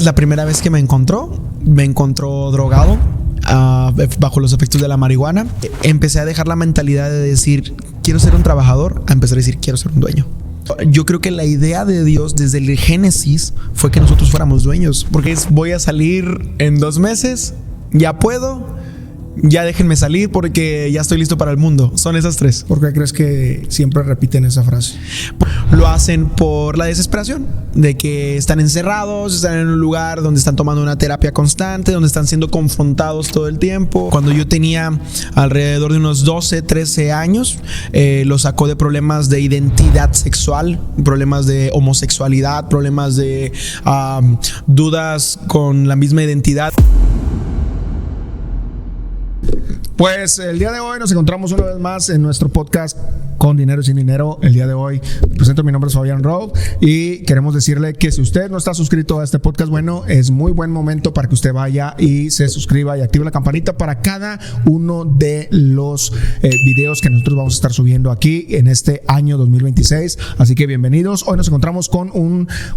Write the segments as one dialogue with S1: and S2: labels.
S1: La primera vez que me encontró drogado, bajo los efectos de la marihuana. Empecé a dejar la mentalidad de decir quiero ser un trabajador, a empezar a decir quiero ser un dueño. Yo creo que la idea de Dios desde el Génesis fue que nosotros fuéramos dueños, porque voy a salir en 2 meses, ya puedo, ya déjenme salir porque ya estoy listo para el mundo. Son esas 3.
S2: ¿Por qué crees que siempre repiten esa frase?
S1: Lo hacen por la desesperación de que están encerrados, están en un lugar donde están tomando una terapia constante, donde están siendo confrontados todo el tiempo. Cuando yo tenía alrededor de unos 12, 13 años, lo sacó de problemas de identidad sexual, problemas de homosexualidad, problemas de dudas con la misma identidad.
S2: Pues el día de hoy nos encontramos una vez más en nuestro podcast Con Dinero y Sin Dinero. El día de hoy presento, mi nombre es Fabián Rowe y queremos decirle que si usted no está suscrito a este podcast, bueno, es muy buen momento para que usted vaya y se suscriba y active la campanita para cada uno de los videos que nosotros vamos a estar subiendo aquí en este año 2026. Así que bienvenidos. Hoy nos encontramos con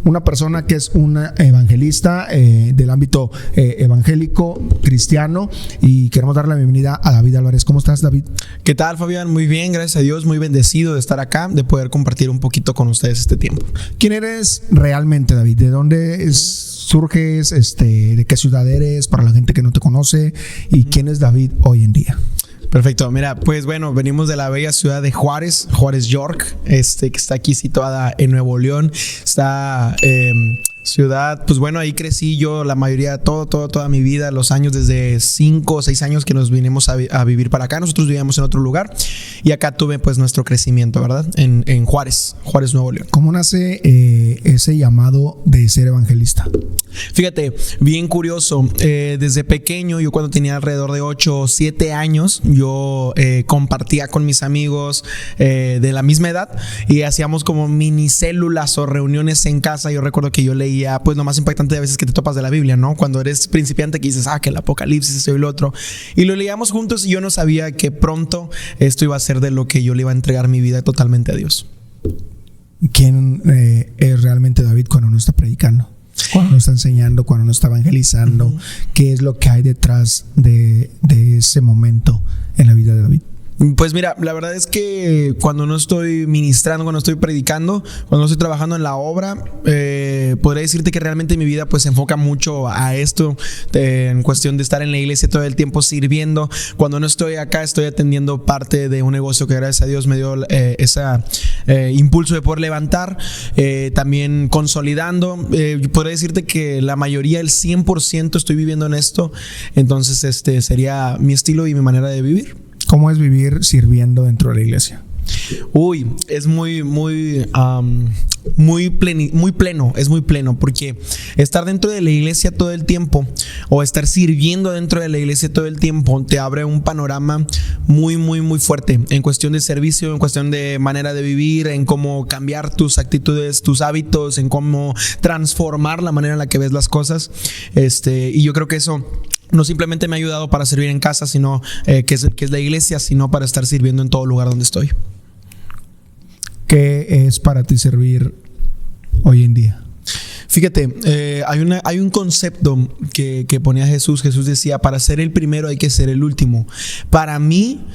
S2: una persona que es una evangelista del ámbito evangélico cristiano y queremos darle la bienvenida a David Álvarez. ¿Cómo estás, David?
S1: ¿Qué tal, Fabián? Muy bien, gracias a Dios, muy bendecido de estar acá, de poder compartir un poquito con ustedes este tiempo.
S2: ¿Quién eres realmente, David? ¿De dónde surges? ¿De qué ciudad eres? Para la gente que no te conoce. ¿Y quién es David hoy en día?
S1: Perfecto, mira, pues bueno, venimos de la bella ciudad de Juárez, York, que está aquí situada en Nuevo León. Está ciudad, pues bueno, ahí crecí yo la mayoría, toda mi vida, los años desde 5 o 6 años que nos vinimos a vivir para acá. Nosotros vivíamos en otro lugar y acá tuve pues nuestro crecimiento, ¿verdad? En Juárez, Nuevo León.
S2: ¿Cómo nace ese llamado de ser evangelista?
S1: Fíjate, bien curioso, desde pequeño, yo cuando tenía alrededor de 8 o 7 años, yo compartía con mis amigos de la misma edad y hacíamos como mini células o reuniones en casa. Yo recuerdo que yo leía pues lo más impactante de veces que te topas de la Biblia, ¿no? Cuando eres principiante que dices, que el Apocalipsis, esto y lo otro, y lo leíamos juntos y yo no sabía que pronto esto iba a ser de lo que yo le iba a entregar mi vida totalmente a Dios.
S2: ¿Quién es realmente David cuando no está predicando? Cuando no está enseñando, cuando no está evangelizando. ¿Qué es lo que hay detrás de ese momento en la vida de David?
S1: Pues mira, la verdad es que cuando no estoy ministrando, cuando estoy predicando, cuando no estoy trabajando en la obra, podría decirte que realmente mi vida pues se enfoca mucho a esto, en cuestión de estar en la iglesia todo el tiempo sirviendo. Cuando no estoy acá, estoy atendiendo parte de un negocio que gracias a Dios me dio ese impulso de poder levantar, también consolidando. Podría decirte que la mayoría, el 100% estoy viviendo en esto. Entonces sería mi estilo y mi manera de vivir.
S2: ¿Cómo es vivir sirviendo dentro de la iglesia?
S1: Es muy pleno, es muy pleno, porque estar dentro de la iglesia todo el tiempo o estar sirviendo dentro de la iglesia todo el tiempo te abre un panorama muy fuerte en cuestión de servicio, en cuestión de manera de vivir, en cómo cambiar tus actitudes, tus hábitos, en cómo transformar la manera en la que ves las cosas. Y yo creo que eso no simplemente me ha ayudado para servir en casa, sino que es la iglesia, sino para estar sirviendo en todo lugar donde estoy.
S2: ¿Qué es para ti servir hoy en día?
S1: Fíjate, hay un concepto que ponía Jesús. Jesús decía, para ser el primero hay que ser el último. Para mí,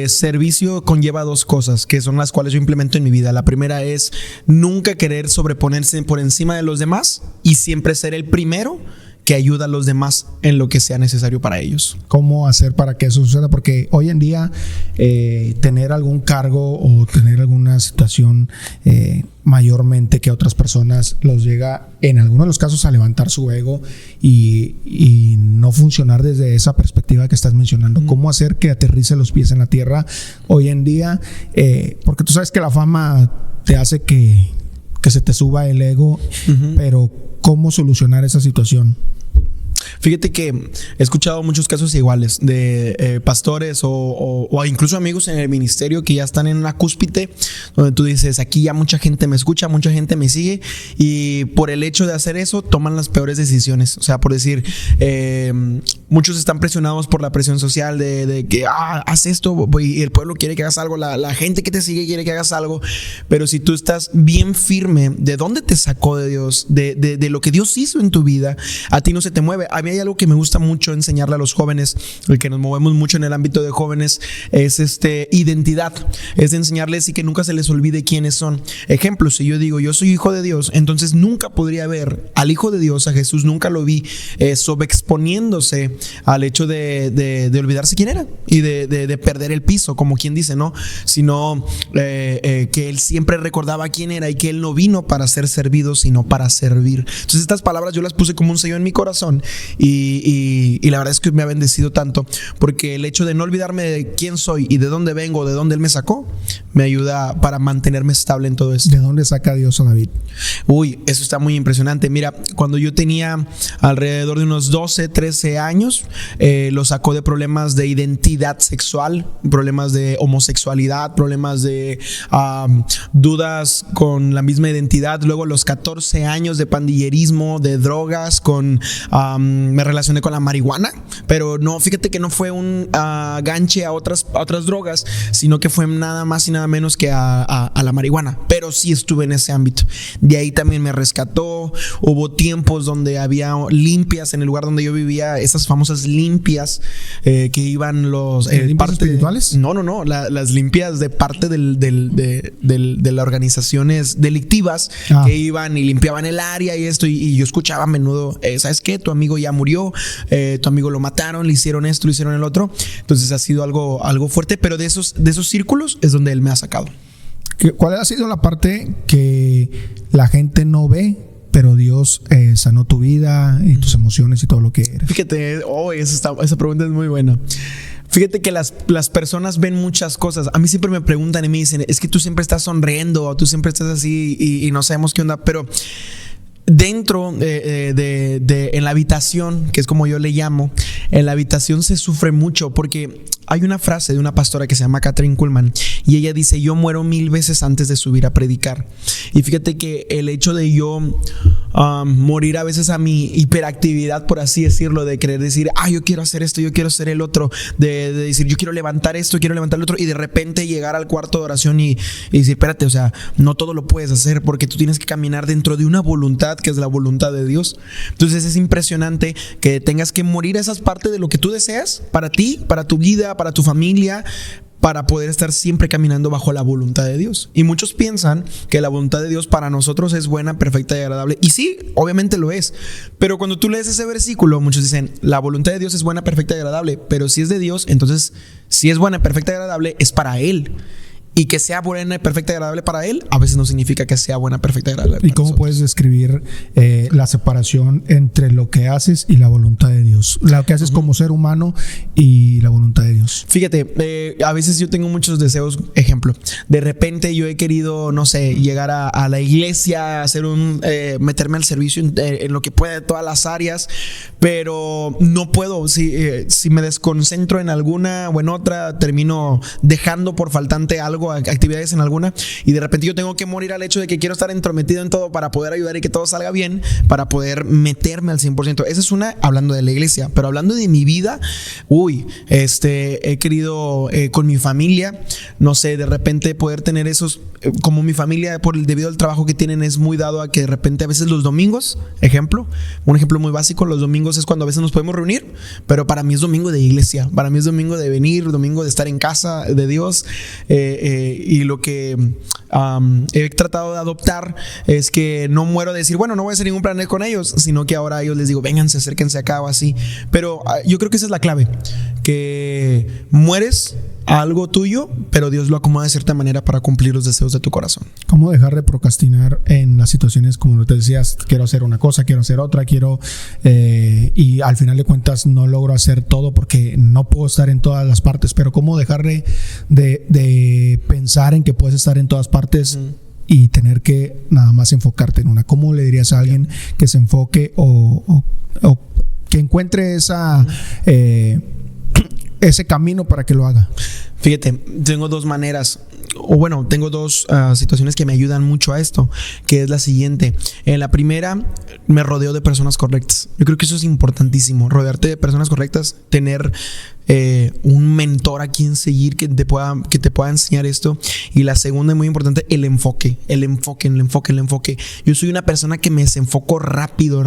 S1: servicio conlleva 2 cosas, que son las cuales yo implemento en mi vida. La primera es nunca querer sobreponerse por encima de los demás y siempre ser el primero que ayuda a los demás en lo que sea necesario para ellos.
S2: ¿Cómo hacer para que eso suceda? Porque hoy en día tener algún cargo o tener alguna situación mayormente que a otras personas los llega en algunos de los casos a levantar su ego y no funcionar desde esa perspectiva que estás mencionando. ¿Cómo hacer que aterrice los pies en la tierra hoy en día? Porque tú sabes que la fama te hace que se te suba el ego, pero ¿cómo solucionar esa situación?
S1: Fíjate que he escuchado muchos casos iguales de pastores o incluso amigos en el ministerio que ya están en una cúspide donde tú dices, aquí ya mucha gente me escucha, mucha gente me sigue, y por el hecho de hacer eso toman las peores decisiones. O sea, por decir, muchos están presionados por la presión social de que haz esto y el pueblo quiere que hagas algo, la gente que te sigue quiere que hagas algo, pero si tú estás bien firme de dónde te sacó de Dios, de lo que Dios hizo en tu vida, a ti no se te mueve. A mí hay algo que me gusta mucho enseñarle a los jóvenes, el que nos movemos mucho en el ámbito de jóvenes, es identidad, es enseñarles y que nunca se les olvide quiénes son. Ejemplo, si yo digo yo soy hijo de Dios, entonces nunca podría ver al hijo de Dios, a Jesús, nunca lo vi sobreexponiéndose al hecho de olvidarse quién era y de perder el piso, como quien dice, ¿no? Sino que él siempre recordaba quién era y que él no vino para ser servido, sino para servir. Entonces estas palabras yo las puse como un sello en mi corazón y la verdad es que me ha bendecido tanto, porque el hecho de no olvidarme de quién soy y de dónde vengo, de dónde él me sacó, me ayuda para mantenerme estable en todo esto.
S2: ¿De dónde saca Dios a David?
S1: Uy, eso está muy impresionante. Mira, cuando yo tenía alrededor de unos 12, 13 años, lo sacó de problemas de identidad sexual, problemas de homosexualidad, problemas de dudas con la misma identidad. Luego los 14 años de pandillerismo, de drogas, me relacioné con la marihuana, pero no, fíjate que no fue un ganche a otras drogas, sino que fue nada más y nada menos que a la marihuana, pero sí estuve en ese ámbito. De ahí también me rescató. Hubo tiempos donde había limpias en el lugar donde yo vivía, esas famosas limpias que iban los
S2: ¿limpias espirituales?
S1: No, las limpias de parte de las organizaciones delictivas que iban y limpiaban el área y esto, y yo escuchaba a menudo, ¿sabes qué? Tu amigo ya murió, tu amigo lo mataron, le hicieron esto, le hicieron el otro. Entonces ha sido algo fuerte, pero de esos círculos es donde él me ha sacado.
S2: ¿Cuál ha sido la parte que la gente no ve, pero Dios sanó tu vida y tus emociones y todo lo que eres?
S1: Fíjate, esa pregunta es muy buena. Fíjate que las personas ven muchas cosas. A mí siempre me preguntan y me dicen, es que tú siempre estás sonriendo o tú siempre estás así y no sabemos qué onda, pero dentro en la habitación, que es como yo le llamo, en la habitación se sufre mucho, porque hay una frase de una pastora que se llama Kathryn Kuhlman y ella dice: yo muero 1000 veces antes de subir a predicar. Y fíjate que el hecho de yo morir a veces a mi hiperactividad, por así decirlo, de querer decir, yo quiero hacer esto, yo quiero hacer el otro, de decir, yo quiero levantar esto, quiero levantar el otro, y de repente llegar al cuarto de oración y decir, espérate, o sea, no todo lo puedes hacer, porque tú tienes que caminar dentro de una voluntad que es la voluntad de Dios. Entonces es impresionante que tengas que morir a esas partes de lo que tú deseas para ti, para tu vida, para tu familia, para poder estar siempre caminando bajo la voluntad de Dios. Y muchos piensan que la voluntad de Dios para nosotros es buena, perfecta y agradable. Y sí, obviamente lo es. Pero cuando tú lees ese versículo, muchos dicen, la voluntad de Dios es buena, perfecta y agradable. Pero si es de Dios, entonces si es buena, perfecta y agradable, es para Él. Y que sea buena, perfecta y agradable para Él, a veces no significa que sea buena, perfecta y agradable para
S2: ¿Y cómo
S1: nosotros?
S2: puedes describir la separación entre lo que haces y la voluntad de Dios? Lo que haces como ser humano y la voluntad de Dios.
S1: Fíjate, a veces yo tengo muchos deseos. Ejemplo, de repente yo he querido, no sé, llegar a la iglesia, hacer meterme al servicio en lo que pueda de todas las áreas, pero no puedo. Si me desconcentro en alguna o en otra, termino dejando por faltante algo, actividades en alguna, y de repente yo tengo que morir al hecho de que quiero estar entrometido en todo para poder ayudar y que todo salga bien, para poder meterme al 100%. Esa es una, hablando de la iglesia. Pero hablando de mi vida, he querido con mi familia, no sé, de repente poder tener esos, como mi familia, debido al trabajo que tienen, es muy dado a que de repente a veces los domingos, un ejemplo muy básico, los domingos es cuando a veces nos podemos reunir, pero para mí es domingo de iglesia, para mí es domingo de venir, domingo de estar en casa de Dios. Y lo que he tratado de adoptar es que no muero de decir, bueno, no voy a hacer ningún plan con ellos, sino que ahora a ellos les digo, vénganse, acérquense acá o así. Pero yo creo que esa es la clave, que mueres a algo tuyo, pero Dios lo acomoda de cierta manera para cumplir los deseos de tu corazón.
S2: ¿Cómo dejar de procrastinar en las situaciones como te decías? Quiero hacer una cosa, quiero hacer otra, y al final de cuentas no logro hacer todo porque no puedo estar en todas las partes. Pero ¿cómo dejar de pensar en que puedes estar en todas partes y tener que nada más enfocarte en una? ¿Cómo le dirías a alguien que se enfoque o que encuentre ese camino para que lo haga?
S1: Fíjate, tengo dos maneras, o bueno, tengo dos situaciones que me ayudan mucho a esto, que es la siguiente. En la primera, me rodeo de personas correctas. Yo creo que eso es importantísimo, rodearte de personas correctas, tener un mentor a quien seguir que te pueda enseñar esto. Y la segunda, muy importante, el enfoque. Yo soy una persona que me desenfoco rápido.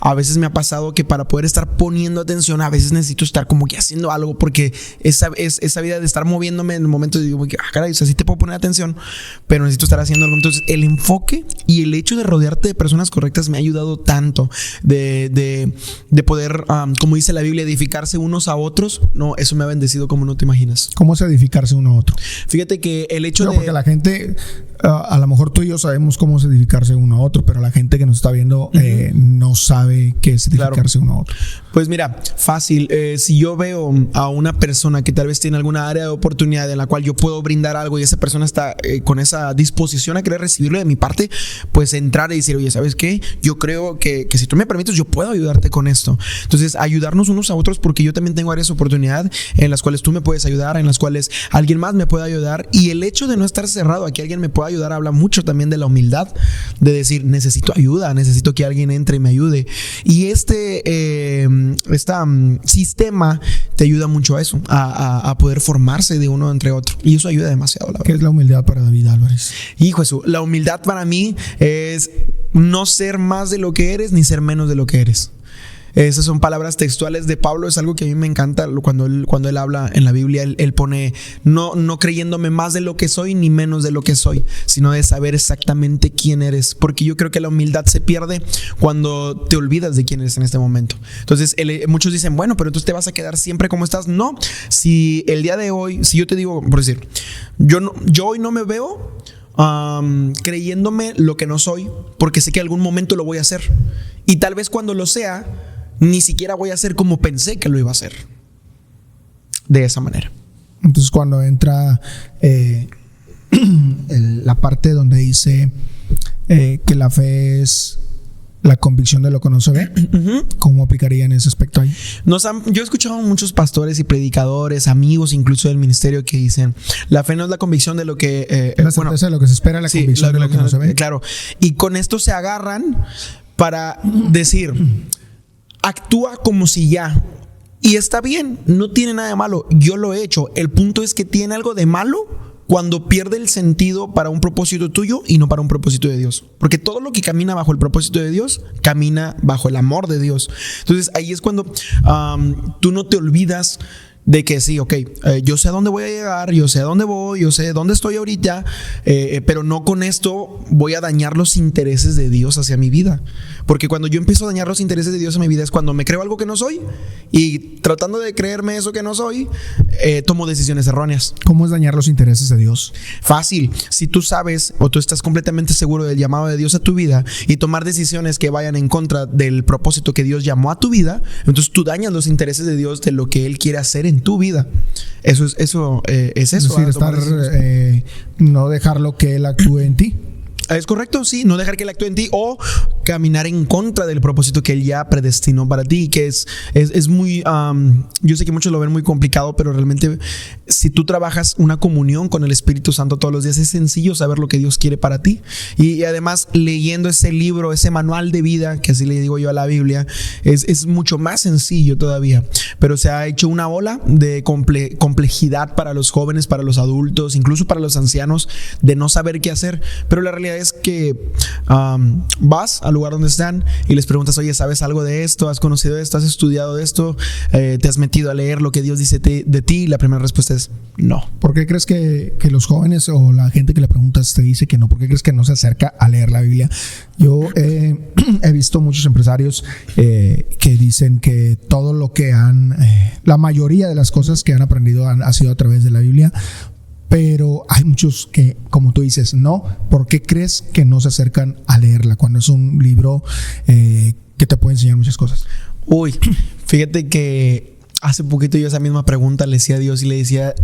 S1: A veces me ha pasado que para poder estar poniendo atención, a veces necesito estar como que haciendo algo, porque esa vida de estar moviéndome en el momento, digo, caray, o sea, sí te puedo poner atención, pero necesito estar haciendo algo. Entonces, el enfoque y el hecho de rodearte de personas correctas me ha ayudado tanto de poder, como dice la Biblia, edificarse unos a otros. No, eso me ha bendecido como no te imaginas.
S2: ¿Cómo es edificarse uno a otro?
S1: Fíjate que el hecho de...
S2: Porque la gente, a lo mejor tú y yo sabemos cómo es edificarse uno a otro, pero la gente que nos está viendo no sabe qué es edificarse uno a otro.
S1: Pues mira, fácil. Si yo veo a una persona que tal vez tiene alguna área de oportunidad en la cual yo puedo brindar algo y esa persona está con esa disposición a querer recibirlo de mi parte, pues entrar y decir, oye, ¿sabes qué? Yo creo que si tú me permites, yo puedo ayudarte con esto. Entonces, ayudarnos unos a otros, porque yo también tengo áreas de oportunidad en las cuales tú me puedes ayudar, en las cuales alguien más me puede ayudar. Y el hecho de no estar cerrado a que alguien me pueda ayudar habla mucho también de la humildad, de decir, necesito ayuda, necesito que alguien entre y me ayude. Y este sistema te ayuda mucho a eso, a poder formarse de uno entre otro. Y eso ayuda demasiado, la verdad.
S2: ¿Qué es la humildad para David Álvarez?
S1: Hijo Jesús, la humildad para mí es no ser más de lo que eres ni ser menos de lo que eres. Esas son palabras textuales de Pablo. Es algo que a mí me encanta cuando él habla en la Biblia. Él pone no creyéndome más de lo que soy ni menos de lo que soy, sino de saber exactamente quién eres, porque yo creo que la humildad se pierde cuando te olvidas de quién eres en este momento. Entonces muchos dicen, bueno, pero entonces te vas a quedar siempre como estás. No, si el día de hoy, si yo te digo, por decir, yo hoy no me veo creyéndome lo que no soy, porque sé que algún momento lo voy a hacer, y tal vez cuando lo sea ni siquiera voy a hacer como pensé que lo iba a hacer. De esa manera.
S2: Entonces, cuando entra la parte donde dice que la fe es la convicción de lo que no se ve, ¿cómo aplicaría en ese aspecto ahí?
S1: Yo he escuchado a muchos pastores y predicadores, amigos incluso del ministerio, que dicen, la fe no es la convicción de lo que...
S2: la certeza de lo que se espera, la convicción de lo que no se ve.
S1: Claro. Y con esto se agarran para decir, actúa como si ya... Y está bien, no tiene nada de malo. Yo lo he hecho. El punto es que tiene algo de malo cuando pierde el sentido para un propósito tuyo y no para un propósito de Dios. Porque todo lo que camina bajo el propósito de Dios, camina bajo el amor de Dios. Entonces ahí es cuando tú no te olvidas de que sí, ok, yo sé a dónde voy a llegar, yo sé a dónde voy, yo sé dónde estoy ahorita, pero no con esto voy a dañar los intereses de Dios hacia mi vida. Porque cuando yo empiezo a dañar los intereses de Dios en mi vida es cuando me creo algo que no soy, y tratando de creerme eso que no soy, tomo decisiones erróneas.
S2: ¿Cómo es dañar los intereses de Dios?
S1: Fácil. Si tú sabes o tú estás completamente seguro del llamado de Dios a tu vida y tomar decisiones que vayan en contra del propósito que Dios llamó a tu vida, entonces tú dañas los intereses de Dios, de lo que Él quiere hacer en tu vida. Eso es eso. Es decir,
S2: no dejarlo que Él actúe en ti.
S1: Es correcto, sí, no dejar que Él actúe en ti o caminar en contra del propósito que Él ya predestinó para ti, que es muy, yo sé que muchos lo ven muy complicado, pero realmente si tú trabajas una comunión con el Espíritu Santo todos los días, es sencillo saber lo que Dios quiere para ti. Y además, leyendo ese libro, ese manual de vida, que así le digo yo a la Biblia, es mucho más sencillo todavía. Pero se ha hecho una ola de complejidad para los jóvenes, para los adultos, incluso para los ancianos, de no saber qué hacer. Pero la realidad es que vas al lugar donde están y les preguntas, oye, ¿sabes algo de esto? ¿Has conocido esto? ¿Has estudiado de esto? ¿Te has metido a leer lo que Dios dice de ti? Y la primera respuesta es no.
S2: ¿Por qué crees que los jóvenes o la gente que le preguntas te dice que no? ¿Por qué crees que no se acerca a leer la Biblia? Yo he visto muchos empresarios que dicen que todo lo que la mayoría de las cosas que han aprendido ha sido a través de la Biblia. Pero hay muchos que, como tú dices, no. ¿Por qué crees que no se acercan a leerla cuando es un libro que te puede enseñar muchas cosas?
S1: Uy, fíjate que hace poquito yo esa misma pregunta le decía a Dios y le decía,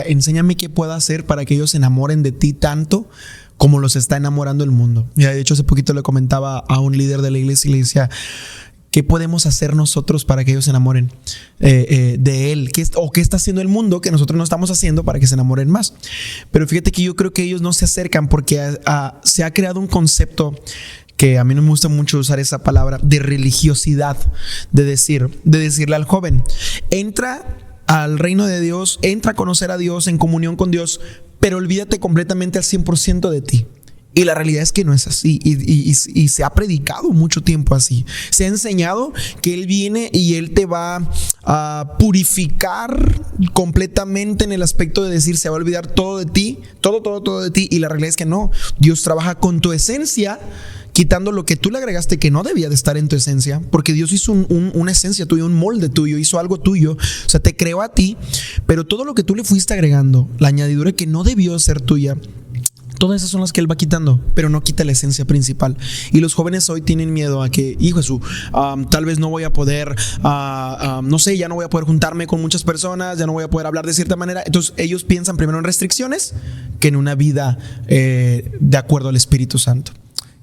S1: enséñame qué puedo hacer para que ellos se enamoren de ti tanto como los está enamorando el mundo. Y de hecho hace poquito le comentaba a un líder de la iglesia y le decía, ¿qué podemos hacer nosotros para que ellos se enamoren de Él? ¿Qué está haciendo el mundo que nosotros no estamos haciendo para que se enamoren más? Pero fíjate que yo creo que ellos no se acercan porque se ha creado un concepto que a mí no me gusta mucho usar esa palabra, de religiosidad, de decirle al joven, entra al reino de Dios, entra a conocer a Dios, en comunión con Dios, pero olvídate completamente al 100% de ti. Y la realidad es que no es así, y se ha predicado mucho tiempo así. Se ha enseñado que Él viene y Él te va a purificar completamente en el aspecto de decir, se va a olvidar todo de ti, todo de ti. Y la realidad es que no. Dios trabaja con tu esencia, quitando lo que tú le agregaste que no debía de estar en tu esencia, porque Dios hizo una esencia tuya, un molde tuyo, hizo algo tuyo, o sea, te creó a ti, pero todo lo que tú le fuiste agregando, la añadidura que no debió ser tuya, todas esas son las que Él va quitando, pero no quita la esencia principal. Y los jóvenes hoy tienen miedo a que, hijo Jesús, tal vez no voy a poder, no sé, ya no voy a poder juntarme con muchas personas, ya no voy a poder hablar de cierta manera. Entonces ellos piensan primero en restricciones que en una vida de acuerdo al Espíritu Santo.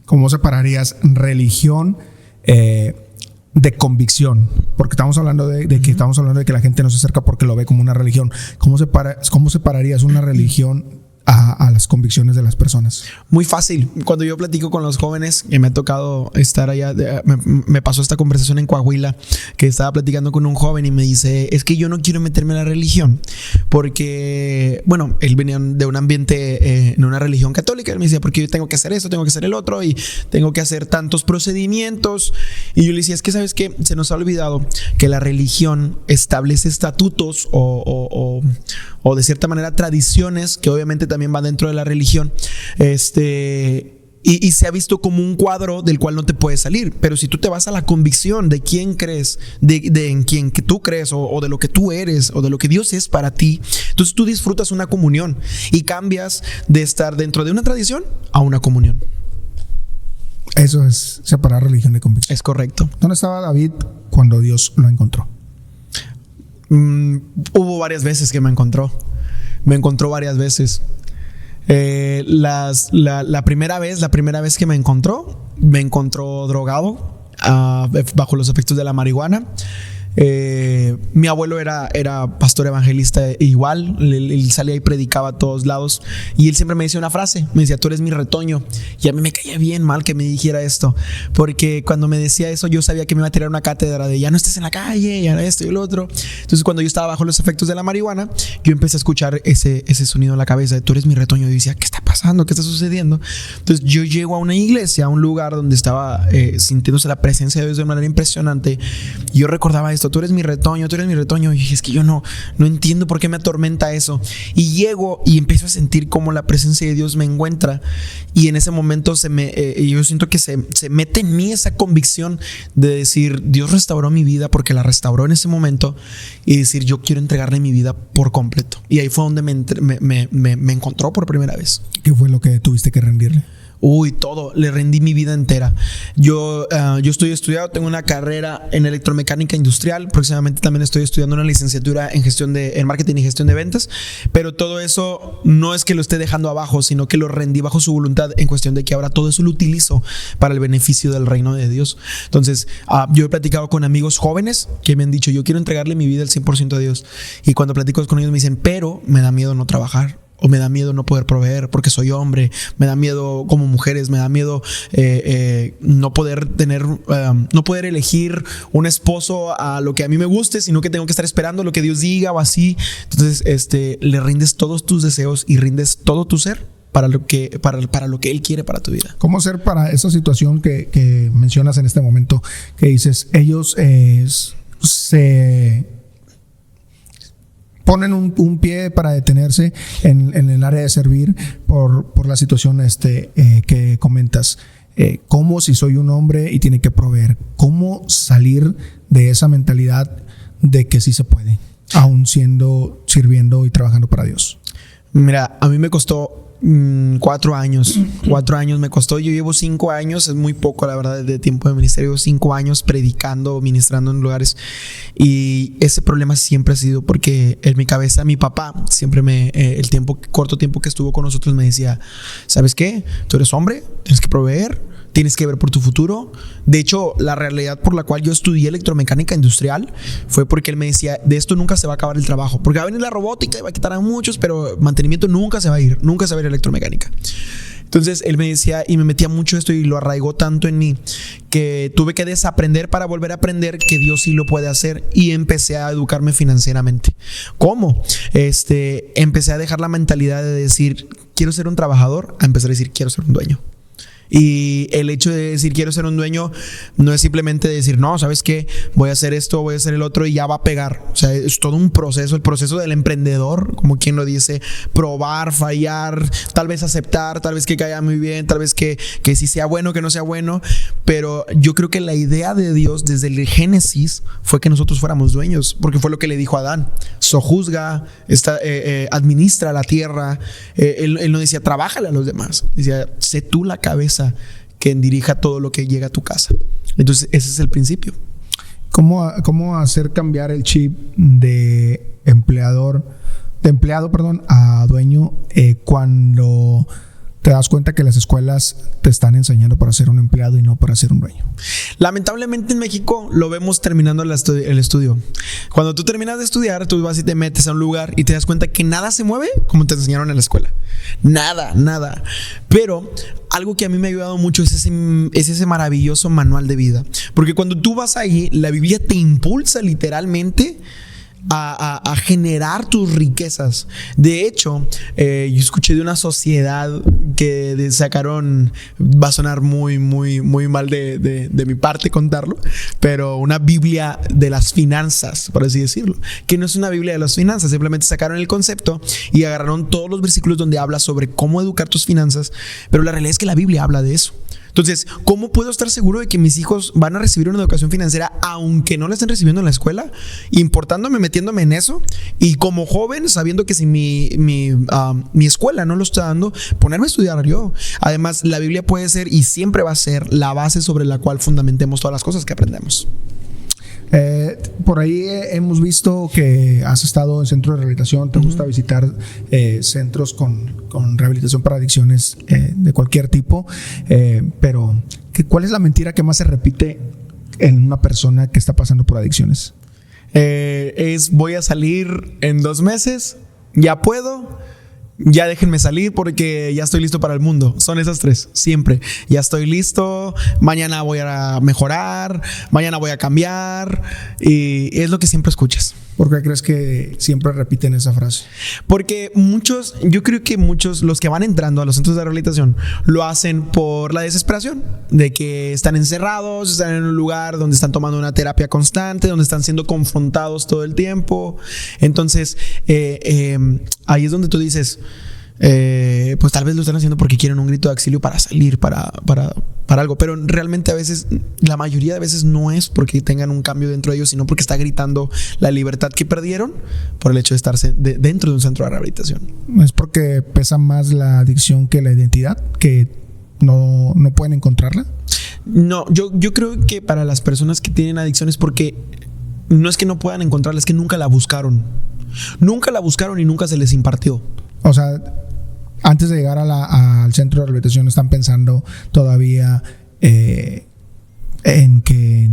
S2: ¿Cómo separarías religión de convicción? Porque estamos hablando de que estamos hablando de que la gente no se acerca porque lo ve como una religión. ¿Cómo separarías una religión a las convicciones de las personas?
S1: Muy fácil. Cuando yo platico con los jóvenes, y me ha tocado estar allá, me pasó esta conversación en Coahuila, que estaba platicando con un joven y me dice, es que yo no quiero meterme en la religión porque, bueno, él venía de un ambiente en una religión católica. Él me decía, porque yo tengo que hacer esto, tengo que hacer el otro y tengo que hacer tantos procedimientos. Y yo le decía, es que sabes que se nos ha olvidado que la religión establece estatutos o de cierta manera tradiciones que obviamente también van dentro de la religión, y se ha visto como un cuadro del cual no te puedes salir. Pero si tú te vas a la convicción de quién crees, de en quién que tú crees, o de lo que tú eres, o de lo que Dios es para ti, entonces tú disfrutas una comunión y cambias de estar dentro de una tradición a una comunión.
S2: Eso es separar religión de convicción.
S1: Es correcto.
S2: ¿Dónde estaba David cuando Dios lo encontró?
S1: Hubo varias veces que me encontró varias veces. La primera vez que me encontró drogado, bajo los efectos de la marihuana. Mi abuelo era pastor evangelista igual. Él salía y predicaba a todos lados, y él siempre me decía una frase, me decía, tú eres mi retoño. Y a mí me caía bien mal que me dijera esto, porque cuando me decía eso yo sabía que me iba a tirar una cátedra de ya no estés en la calle, ya esto y lo otro. Entonces cuando yo estaba bajo los efectos de la marihuana, yo empecé a escuchar ese sonido en la cabeza de tú eres mi retoño. Y decía, ¿qué está pasando? ¿Qué está sucediendo? Entonces yo llego a una iglesia, a un lugar donde estaba sintiéndose la presencia de Dios de manera impresionante, y yo recordaba esto, tú eres mi retoño. Y dije, es que yo no entiendo por qué me atormenta eso. Y llego y empiezo a sentir cómo la presencia de Dios me encuentra, y en ese momento yo siento que se mete en mí esa convicción de decir, Dios restauró mi vida porque la restauró en ese momento, y decir, yo quiero entregarle mi vida por completo. Y ahí fue donde me encontró por primera vez.
S2: ¿Qué fue lo que tuviste que rendirle?
S1: Todo, le rendí mi vida entera. Yo estoy estudiado, tengo una carrera en electromecánica industrial, próximamente también estoy estudiando una licenciatura en marketing y gestión de ventas, pero todo eso no es que lo esté dejando abajo, sino que lo rendí bajo su voluntad, en cuestión de que ahora todo eso lo utilizo para el beneficio del reino de Dios. Entonces, yo he platicado con amigos jóvenes que me han dicho, yo quiero entregarle mi vida al 100% a Dios, y cuando platico con ellos me dicen, pero me da miedo no trabajar, o me da miedo no poder proveer porque soy hombre, me da miedo como mujeres, me da miedo no poder elegir un esposo a lo que a mí me guste, sino que tengo que estar esperando lo que Dios diga o así. Entonces le rindes todos tus deseos y rindes todo tu ser para lo que Él quiere para tu vida.
S2: ¿Cómo ser para esa situación que mencionas en este momento, que dices, ellos se ponen un pie para detenerse en el área de servir por la situación que comentas? ¿Cómo, si soy un hombre y tiene que proveer, cómo salir de esa mentalidad de que sí se puede, aún sirviendo y trabajando para Dios?
S1: Mira, a mí me costó 4 años. 4 años me costó. Yo llevo 5 años, es muy poco la verdad de tiempo de ministerio. Llevo 5 años predicando, ministrando en lugares, y ese problema siempre ha sido porque en mi cabeza mi papá siempre corto tiempo que estuvo con nosotros me decía, ¿sabes qué? Tú eres hombre, tienes que proveer, tienes que ver por tu futuro. De hecho, la realidad por la cual yo estudié electromecánica industrial fue porque él me decía, de esto nunca se va a acabar el trabajo, porque va a venir la robótica y va a quitar a muchos, pero mantenimiento nunca se va a ir, nunca se va a ir electromecánica. Entonces él me decía y me metía mucho esto y lo arraigó tanto en mí que tuve que desaprender para volver a aprender que Dios sí lo puede hacer, y empecé a educarme financieramente. ¿Cómo? Empecé a dejar la mentalidad de decir quiero ser un trabajador a empezar a decir quiero ser un dueño. Y el hecho de decir quiero ser un dueño no es simplemente decir no, ¿sabes qué? Voy a hacer esto, voy a hacer el otro y ya va a pegar. O sea, es todo un proceso, el proceso del emprendedor, como quien lo dice, probar, fallar, tal vez aceptar, tal vez que caiga muy bien, tal vez que sí sea bueno, que no sea bueno. Pero yo creo que la idea de Dios desde el Génesis fue que nosotros fuéramos dueños, porque fue lo que le dijo a Adán: sojuzga, administra la tierra. Él no decía trabájale a los demás, decía sé tú la cabeza que dirija todo lo que llega a tu casa. Entonces ese es el principio.
S2: ¿Cómo hacer cambiar el chip de empleado a dueño cuando te das cuenta que las escuelas te están enseñando para ser un empleado y no para ser un dueño?
S1: Lamentablemente en México lo vemos terminando el estudio. Cuando tú terminas de estudiar, tú vas y te metes a un lugar y te das cuenta que nada se mueve como te enseñaron en la escuela. Nada. Pero algo que a mí me ha ayudado mucho es ese maravilloso manual de vida. Porque cuando tú vas ahí, la Biblia te impulsa literalmente a generar tus riquezas. De hecho, yo escuché de una sociedad que sacaron, va a sonar muy mal de mi parte contarlo, pero una Biblia de las finanzas, por así decirlo, que no es una Biblia de las finanzas, simplemente sacaron el concepto y agarraron todos los versículos donde habla sobre cómo educar tus finanzas, pero la realidad es que la Biblia habla de eso. Entonces, ¿cómo puedo estar seguro de que mis hijos van a recibir una educación financiera aunque no la estén recibiendo en la escuela? Importándome, metiéndome en eso. Y como joven, sabiendo que si mi escuela no lo está dando, ponerme a estudiar yo. Además, la Biblia puede ser y siempre va a ser la base sobre la cual fundamentemos todas las cosas que aprendemos.
S2: Por ahí hemos visto que has estado en centros de rehabilitación. Te gusta visitar centros con rehabilitación para adicciones de cualquier tipo, pero ¿cuál es la mentira que más se repite en una persona que está pasando por adicciones?
S1: Voy a salir en 2 meses, ya puedo, ya déjenme salir porque ya estoy listo para el mundo. Son esas 3, siempre. Ya estoy listo, mañana voy a mejorar, mañana voy a cambiar, y es lo que siempre escuchas.
S2: ¿Por qué crees que siempre repiten esa frase?
S1: Porque yo creo que muchos, los que van entrando a los centros de rehabilitación, lo hacen por la desesperación de que están encerrados, están en un lugar donde están tomando una terapia constante, donde están siendo confrontados todo el tiempo. Entonces, ahí es donde tú dices, pues tal vez lo están haciendo porque quieren un grito de auxilio para salir, para algo, pero realmente a veces, la mayoría de veces no es porque tengan un cambio dentro de ellos, sino porque está gritando la libertad que perdieron por el hecho de estar dentro de un centro de rehabilitación.
S2: ¿Es porque pesa más la adicción que la identidad, que no pueden encontrarla?
S1: No, yo creo que para las personas que tienen adicciones, porque no es que no puedan encontrarla, es que nunca la buscaron y nunca se les impartió.
S2: O sea, antes de llegar al centro de rehabilitación están pensando todavía en que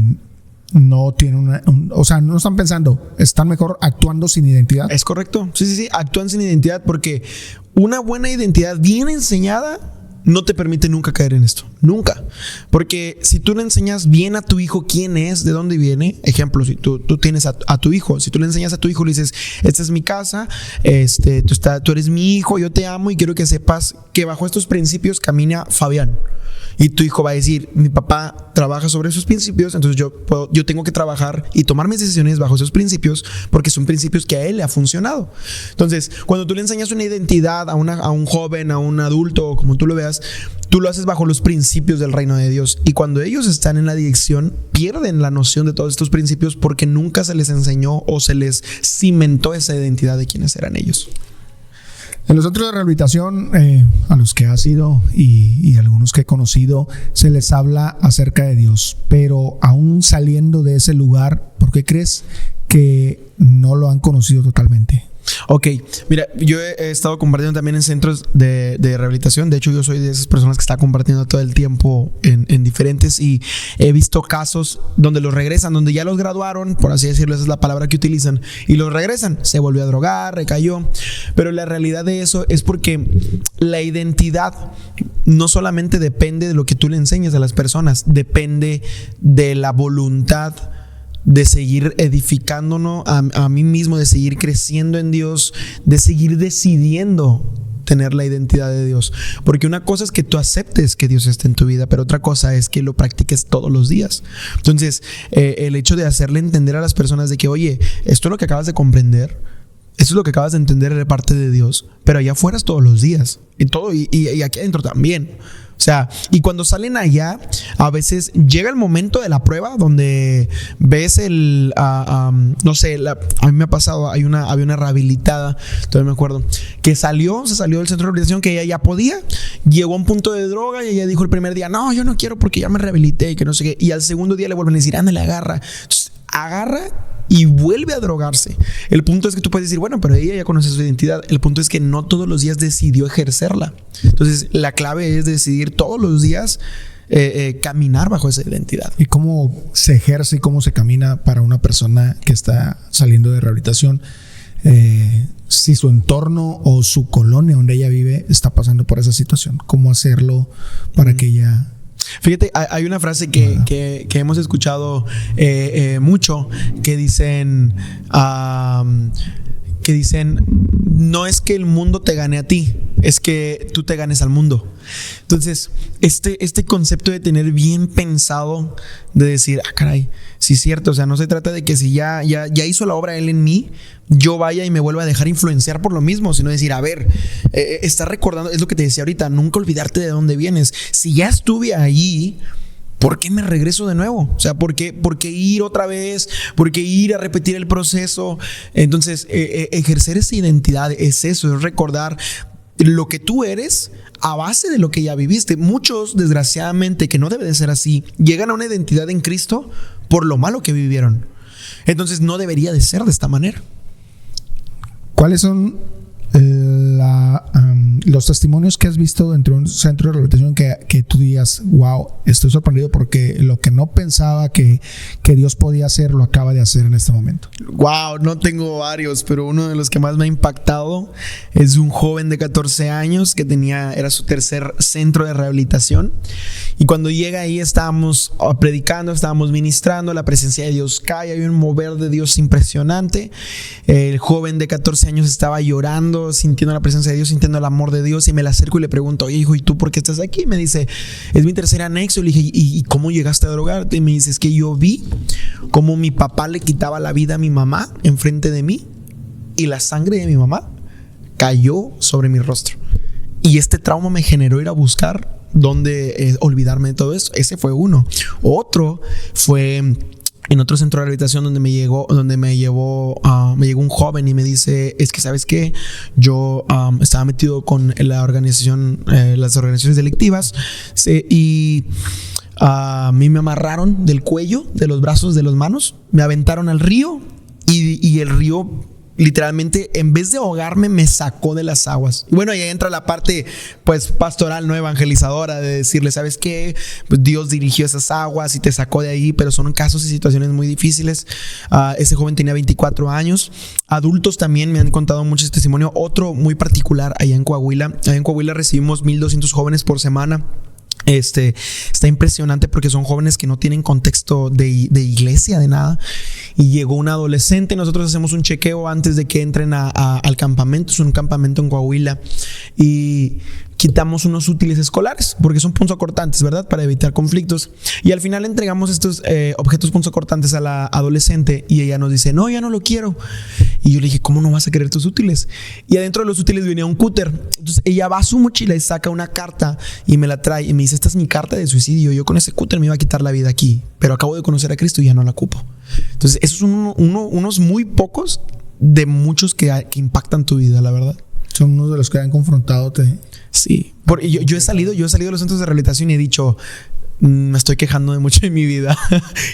S2: no tienen no están pensando, están mejor actuando sin identidad.
S1: Es correcto, sí, actúan sin identidad, porque una buena identidad bien enseñada no te permite nunca caer en esto, nunca. Porque si tú le enseñas bien a tu hijo quién es, de dónde viene, ejemplo, si tú tienes a tu hijo, si tú le enseñas a tu hijo, le dices, esta es mi casa, tú eres mi hijo, yo te amo y quiero que sepas que bajo estos principios camina Fabián. Y tu hijo va a decir, mi papá trabaja sobre esos principios, entonces yo tengo que trabajar y tomar mis decisiones bajo esos principios, porque son principios que a él le ha funcionado. Entonces, cuando tú le enseñas una identidad a un joven, a un adulto, o como tú lo veas, tú lo haces bajo los principios del reino de Dios. Y cuando ellos están en la adicción, pierden la noción de todos estos principios porque nunca se les enseñó o se les cimentó esa identidad de quiénes eran ellos.
S2: En los centros de rehabilitación, a los que has ido y algunos que he conocido, se les habla acerca de Dios, pero aún saliendo de ese lugar, ¿por qué crees que no lo han conocido totalmente?
S1: Ok, mira, yo he estado compartiendo también en centros de rehabilitación. De hecho, yo soy de esas personas que está compartiendo todo el tiempo en diferentes, y he visto casos donde los regresan, donde ya los graduaron, por así decirlo, esa es la palabra que utilizan, y los regresan, se volvió a drogar, recayó. Pero la realidad de eso es porque la identidad no solamente depende de lo que tú le enseñas a las personas, depende de la voluntad de seguir edificándonos a mí mismo, de seguir creciendo en Dios, de seguir decidiendo tener la identidad de Dios. Porque una cosa es que tú aceptes que Dios esté en tu vida, pero otra cosa es que lo practiques todos los días. Entonces, el hecho de hacerle entender a las personas de que, oye, esto es lo que acabas de comprender, esto es lo que acabas de entender de parte de Dios, pero allá afuera es todos los días, y aquí adentro también. O sea, y cuando salen allá, a veces llega el momento de la prueba donde ves no sé, a mí me ha pasado, había una rehabilitada, todavía me acuerdo, que se salió del centro de rehabilitación, que ella ya podía, llegó a un punto de droga y ella dijo el primer día, no, yo no quiero porque ya me rehabilité y que no sé qué, y al segundo día le vuelven a decir, ándale, agarra. Entonces, agarra y vuelve a drogarse. El punto es que tú puedes decir, bueno, pero ella ya conoce su identidad. El punto es que no todos los días decidió ejercerla. Entonces, la clave es decidir todos los días caminar bajo esa identidad.
S2: ¿Y cómo se ejerce y cómo se camina para una persona que está saliendo de rehabilitación? Si su entorno o su colonia donde ella vive está pasando por esa situación, ¿cómo hacerlo para que ella...
S1: Fíjate, hay una frase que hemos escuchado mucho, que dicen, no es que el mundo te gane a ti, es que tú te ganes al mundo. Entonces, este concepto de tener bien pensado, de decir, caray, sí es cierto, o sea, no se trata de que si ya hizo la obra Él en mí, yo vaya y me vuelva a dejar influenciar por lo mismo, sino decir, a ver, estás recordando, es lo que te decía ahorita, nunca olvidarte de dónde vienes. Si ya estuve ahí, ¿por qué me regreso de nuevo? O sea, ¿por qué ir otra vez? ¿Por qué ir a repetir el proceso? Entonces, ejercer esa identidad es eso, es recordar lo que tú eres a base de lo que ya viviste. Muchos, desgraciadamente, que no debe de ser así, llegan a una identidad en Cristo por lo malo que vivieron. Entonces, no debería de ser de esta manera.
S2: ¿Cuáles son los testimonios que has visto dentro de un centro de rehabilitación que tú digas, wow, estoy sorprendido porque lo que no pensaba que Dios podía hacer, lo acaba de hacer en este momento?
S1: Wow, no tengo varios, pero uno de los que más me ha impactado es un joven de 14 años que era su tercer centro de rehabilitación, y cuando llega ahí estábamos predicando, estábamos ministrando, la presencia de Dios cae, hay un mover de Dios impresionante. El joven de 14 años estaba llorando, sintiendo la presencia de Dios, sintiendo el amor de Dios, y me le acerco y le pregunto, oye, hijo, ¿y tú por qué estás aquí? Me dice, es mi tercer anexo. Le dije, ¿y cómo llegaste a drogarte? Y me dice, es que yo vi cómo mi papá le quitaba la vida a mi mamá enfrente de mí, y la sangre de mi mamá cayó sobre mi rostro, y este trauma me generó ir a buscar dónde olvidarme de todo eso. Ese fue uno. Otro fue en otro centro de rehabilitación donde me llegó un joven y me dice, es que ¿sabes qué? Yo estaba metido con las organizaciones delictivas, y a mí me amarraron del cuello, de los brazos, de las manos, me aventaron al río, y el río literalmente, en vez de ahogarme, me sacó de las aguas. Y bueno, ahí entra la parte pues pastoral, no evangelizadora, de decirle, ¿sabes qué? Pues Dios dirigió esas aguas y te sacó de ahí, pero son casos y situaciones muy difíciles. Ese joven tenía 24 años. Adultos también me han contado mucho este testimonio. Otro muy particular allá en Coahuila. Allá en Coahuila recibimos 1,200 jóvenes por semana. Está impresionante porque son jóvenes que no tienen contexto de iglesia, de nada. Y llegó un adolescente. Nosotros hacemos un chequeo antes de que entren al campamento. Es un campamento en Coahuila, y quitamos unos útiles escolares porque son punzocortantes, ¿verdad? Para evitar conflictos. Y al final entregamos estos objetos punzocortantes a la adolescente, y ella nos dice, no, ya no lo quiero. Y yo le dije, ¿cómo no vas a querer tus útiles? Y adentro de los útiles venía un cúter. Entonces ella va a su mochila y saca una carta y me la trae y me dice, esta es mi carta de suicidio. Yo con ese cúter me iba a quitar la vida aquí, pero acabo de conocer a Cristo y ya no la ocupo. Entonces esos son unos muy pocos de muchos que impactan tu vida, la verdad.
S2: Son unos de los que han confrontado.
S1: Sí, yo he salido de los centros de rehabilitación y he dicho, me estoy quejando de mucho en mi vida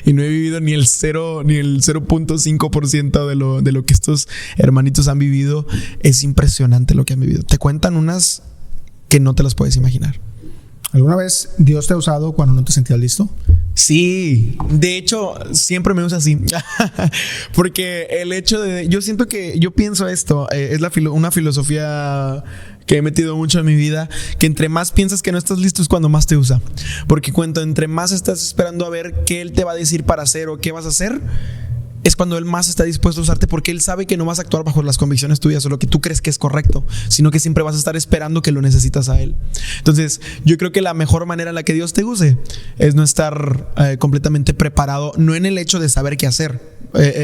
S1: y no he vivido ni el 0.5% de lo que estos hermanitos han vivido. Es impresionante lo que han vivido. Te cuentan unas que no te las puedes imaginar.
S2: ¿Alguna vez Dios te ha usado cuando no te sentías listo?
S1: Sí, de hecho siempre me usa así. Porque el hecho de... yo pienso esto, es una filosofía que he metido mucho en mi vida, que entre más piensas que no estás listo es cuando más te usa. Porque entre más estás esperando a ver qué Él te va a decir para hacer o qué vas a hacer, es cuando Él más está dispuesto a usarte, porque Él sabe que no vas a actuar bajo las convicciones tuyas o lo que tú crees que es correcto, sino que siempre vas a estar esperando que lo necesitas a Él. Entonces yo creo que la mejor manera en la que Dios te use es no estar completamente preparado, no en el hecho de saber qué hacer,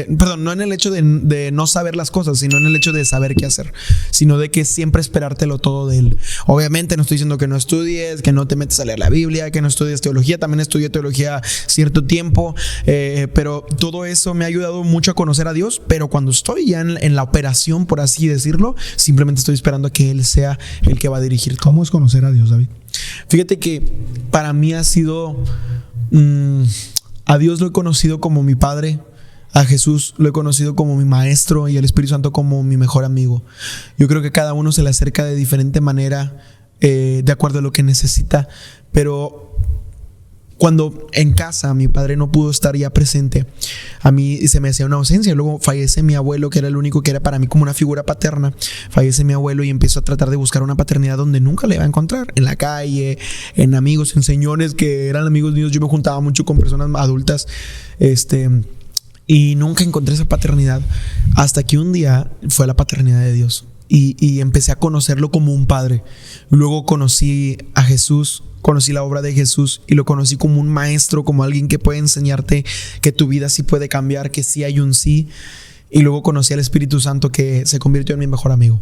S1: no en el hecho de no saber las cosas, sino en el hecho de saber qué hacer, sino de que siempre esperártelo todo de Él. Obviamente no estoy diciendo que no estudies, que no te metes a leer la Biblia, que no estudies teología. También estudié teología cierto tiempo, pero todo eso me ha ayudado mucho a conocer a Dios. Pero cuando estoy ya en la operación, por así decirlo, simplemente estoy esperando a que Él sea el que va a dirigir todo.
S2: ¿Cómo es conocer a Dios, David?
S1: Fíjate que para mí ha sido a Dios lo he conocido como mi Padre, a Jesús lo he conocido como mi maestro y al Espíritu Santo como mi mejor amigo. Yo creo que cada uno se le acerca de diferente manera, de acuerdo a lo que necesita. Pero cuando en casa mi padre no pudo estar ya presente, a mí se me hacía una ausencia. Luego fallece mi abuelo, que era el único que era para mí como una figura paterna. Fallece mi abuelo y empiezo a tratar de buscar una paternidad donde nunca la iba a encontrar. En la calle, en amigos, en señores que eran amigos míos. Yo me juntaba mucho con personas adultas, y nunca encontré esa paternidad, hasta que un día fue la paternidad de Dios y empecé a conocerlo como un padre. Luego conocí a Jesús, conocí la obra de Jesús y lo conocí como un maestro, como alguien que puede enseñarte que tu vida sí puede cambiar, que sí hay un sí. Y luego conocí al Espíritu Santo, que se convirtió en mi mejor amigo.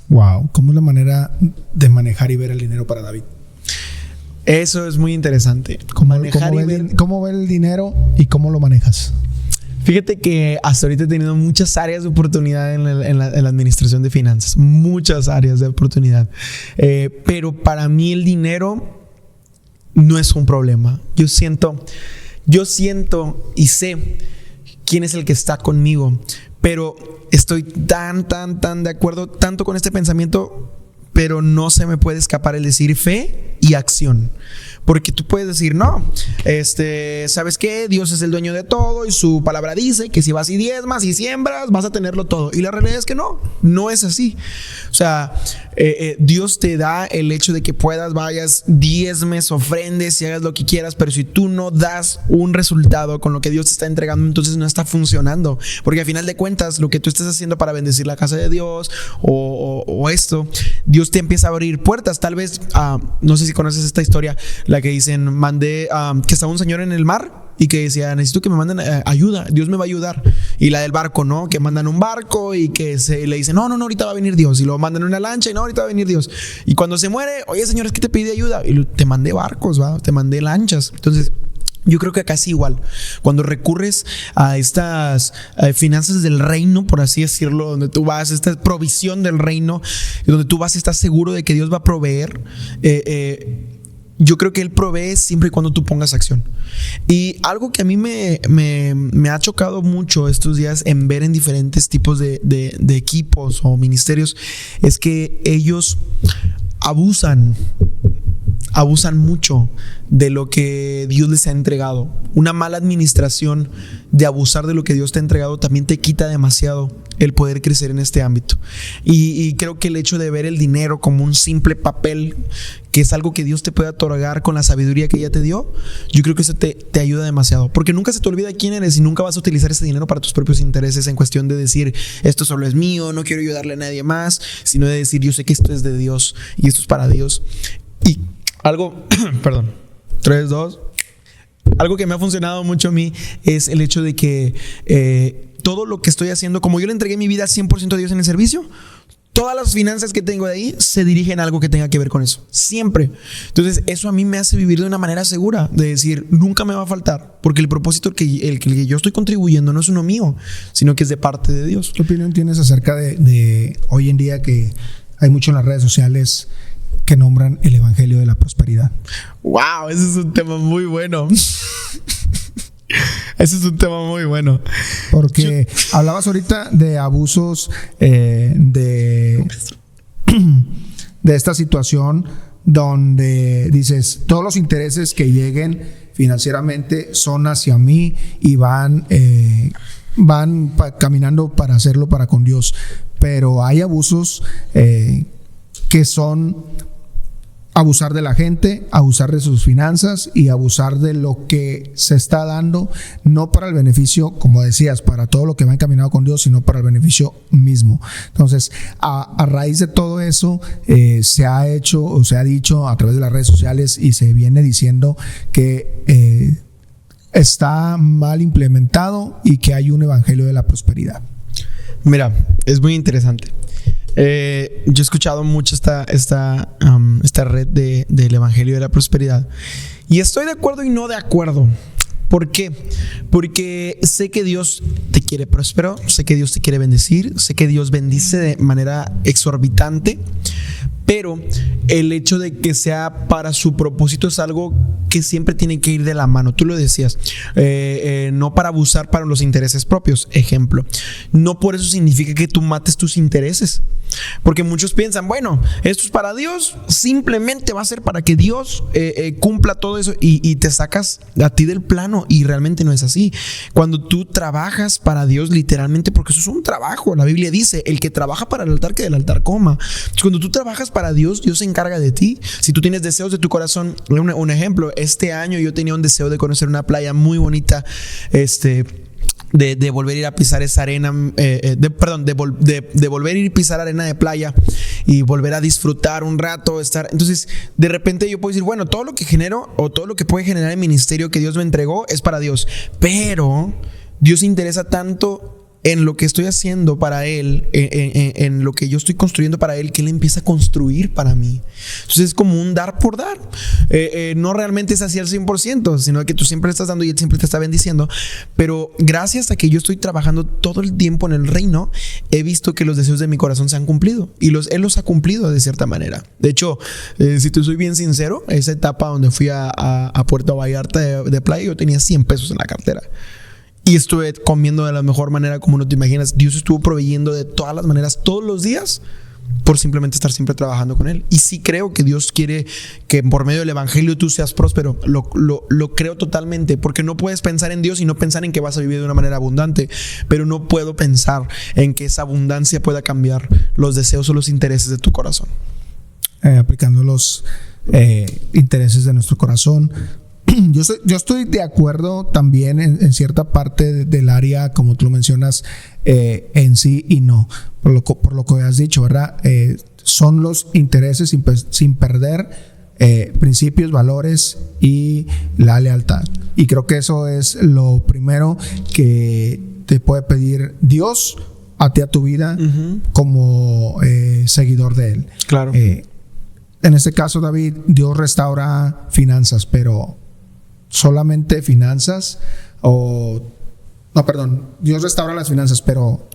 S2: Wow, ¿cómo es la manera de manejar y ver el dinero para David?
S1: Eso es muy interesante.
S2: ¿Cómo ve el dinero y cómo lo manejas?
S1: Fíjate que hasta ahorita he tenido muchas áreas de oportunidad en la administración de finanzas. Muchas áreas de oportunidad. Pero para mí el dinero no es un problema. Yo siento y sé quién es el que está conmigo. Pero estoy tan de acuerdo tanto con este pensamiento, pero no se me puede escapar el decir fe y acción. Porque tú puedes decir, no, ¿sabes qué? Dios es el dueño de todo y su palabra dice que si vas y diezmas y siembras, vas a tenerlo todo. Y la realidad es que no es así. O sea, Dios te da el hecho de que vayas, diezmes, ofrendes y hagas lo que quieras, pero si tú no das un resultado con lo que Dios te está entregando, entonces no está funcionando. Porque al final de cuentas, lo que tú estés haciendo para bendecir la casa de Dios o esto, Dios te empieza a abrir puertas. Tal vez, no sé si conoces esta historia, la que dicen, que estaba un señor en el mar y que decía, necesito que me manden ayuda, Dios me va a ayudar. Y la del barco, ¿no? Que mandan un barco y que le dicen, no, ahorita va a venir Dios. Y lo mandan en una lancha y no, ahorita va a venir Dios. Y cuando se muere, oye, señor, es que te pedí ayuda. Y te mandé barcos, ¿va? Te mandé lanchas. Entonces, yo creo que acá es igual. Cuando recurres a estas finanzas del reino, por así decirlo, donde tú vas, esta provisión del reino, donde tú vas y estás seguro de que Dios va a proveer, yo creo que Él provee siempre y cuando tú pongas acción. Y algo que a mí me ha chocado mucho estos días en ver en diferentes tipos de equipos o ministerios es que ellos abusan mucho de lo que Dios les ha entregado. Una mala administración de abusar de lo que Dios te ha entregado también te quita demasiado el poder crecer en este ámbito. Y creo que el hecho de ver el dinero como un simple papel, que es algo que Dios te puede otorgar con la sabiduría que ya te dio, yo creo que eso te ayuda demasiado. Porque nunca se te olvida quién eres y nunca vas a utilizar ese dinero para tus propios intereses, en cuestión de decir, esto solo es mío, no quiero ayudarle a nadie más, sino de decir, yo sé que esto es de Dios y esto es para Dios. Y algo, perdón, 3, 2. Algo que me ha funcionado mucho a mí es el hecho de que todo lo que estoy haciendo, como yo le entregué mi vida 100% a Dios en el servicio, todas las finanzas que tengo de ahí se dirigen a algo que tenga que ver con eso, siempre. Entonces eso a mí me hace vivir de una manera segura, de decir, nunca me va a faltar, porque el propósito el que yo estoy contribuyendo no es uno mío, sino que es de parte de Dios.
S2: ¿Qué opinión tienes acerca de hoy en día que hay mucho en las redes sociales que nombran el evangelio de la prosperidad.
S1: Wow, ese es un tema muy bueno. Ese es un tema muy bueno.
S2: Porque hablabas ahorita de abusos de esta situación donde dices, todos los intereses que lleguen financieramente son hacia mí y van caminando para hacerlo para con Dios. Pero hay abusos que son abusar de la gente, abusar de sus finanzas y abusar de lo que se está dando, no para el beneficio, como decías, para todo lo que va encaminado con Dios, sino para el beneficio mismo. Entonces, a raíz de todo eso, se ha hecho o se ha dicho a través de las redes sociales y se viene diciendo que está mal implementado y que hay un evangelio de la prosperidad.
S1: Mira, es muy interesante. Yo he escuchado mucho esta red del Evangelio de la Prosperidad y estoy de acuerdo y no de acuerdo. ¿Por qué? Porque sé que Dios te quiere próspero, sé que Dios te quiere bendecir, sé que Dios bendice de manera exorbitante, pero el hecho de que sea para su propósito es algo que siempre tiene que ir de la mano. Tú lo decías, no para abusar para los intereses propios. Ejemplo, no por eso significa que tú mates tus intereses, porque muchos piensan, bueno, esto es para Dios, simplemente va a ser para que Dios cumpla todo eso y te sacas a ti del plano, y realmente no es así. Cuando tú trabajas para Dios, literalmente, porque eso es un trabajo, la Biblia dice, el que trabaja para el altar, que del altar coma. Entonces, cuando tú trabajas para Dios, Dios se encarga de ti. Si tú tienes deseos de tu corazón, un ejemplo, este año yo tenía un deseo de conocer una playa muy bonita, de volver a ir a pisar esa arena, de volver a ir a pisar arena de playa y volver a disfrutar un rato, estar. Entonces, de repente yo puedo decir, bueno, todo lo que genero o todo lo que puede generar el ministerio que Dios me entregó es para Dios, pero Dios se interesa tanto en lo que estoy haciendo para Él, en lo que yo estoy construyendo para Él, que Él empieza a construir para mí. Entonces es como un dar por dar. No realmente es así al 100%, sino que tú siempre le estás dando y Él siempre te está bendiciendo. Pero gracias a que yo estoy trabajando todo el tiempo en el reino, he visto que los deseos de mi corazón se han cumplido. Y Él los ha cumplido de cierta manera. De hecho, si te soy bien sincero, esa etapa donde fui a Puerto Vallarta de playa, yo tenía 100 pesos en la cartera. Y estuve comiendo de la mejor manera como no te imaginas. Dios estuvo proveyendo de todas las maneras, todos los días, por simplemente estar siempre trabajando con Él. Y sí creo que Dios quiere que por medio del evangelio tú seas próspero. Lo creo totalmente, porque no puedes pensar en Dios y no pensar en que vas a vivir de una manera abundante. Pero no puedo pensar en que esa abundancia pueda cambiar los deseos o los intereses de tu corazón.
S2: Aplicando los intereses de nuestro corazón. Yo estoy de acuerdo también en cierta parte del área, como tú lo mencionas, en sí y no. Por lo que has dicho, ¿verdad? Son los intereses sin perder principios, valores y la lealtad. Y creo que eso es lo primero que te puede pedir Dios a ti, a tu vida, como seguidor de Él.
S1: Claro.
S2: En este caso, David, Dios restaura finanzas, pero solamente finanzas Dios restaura las finanzas, pero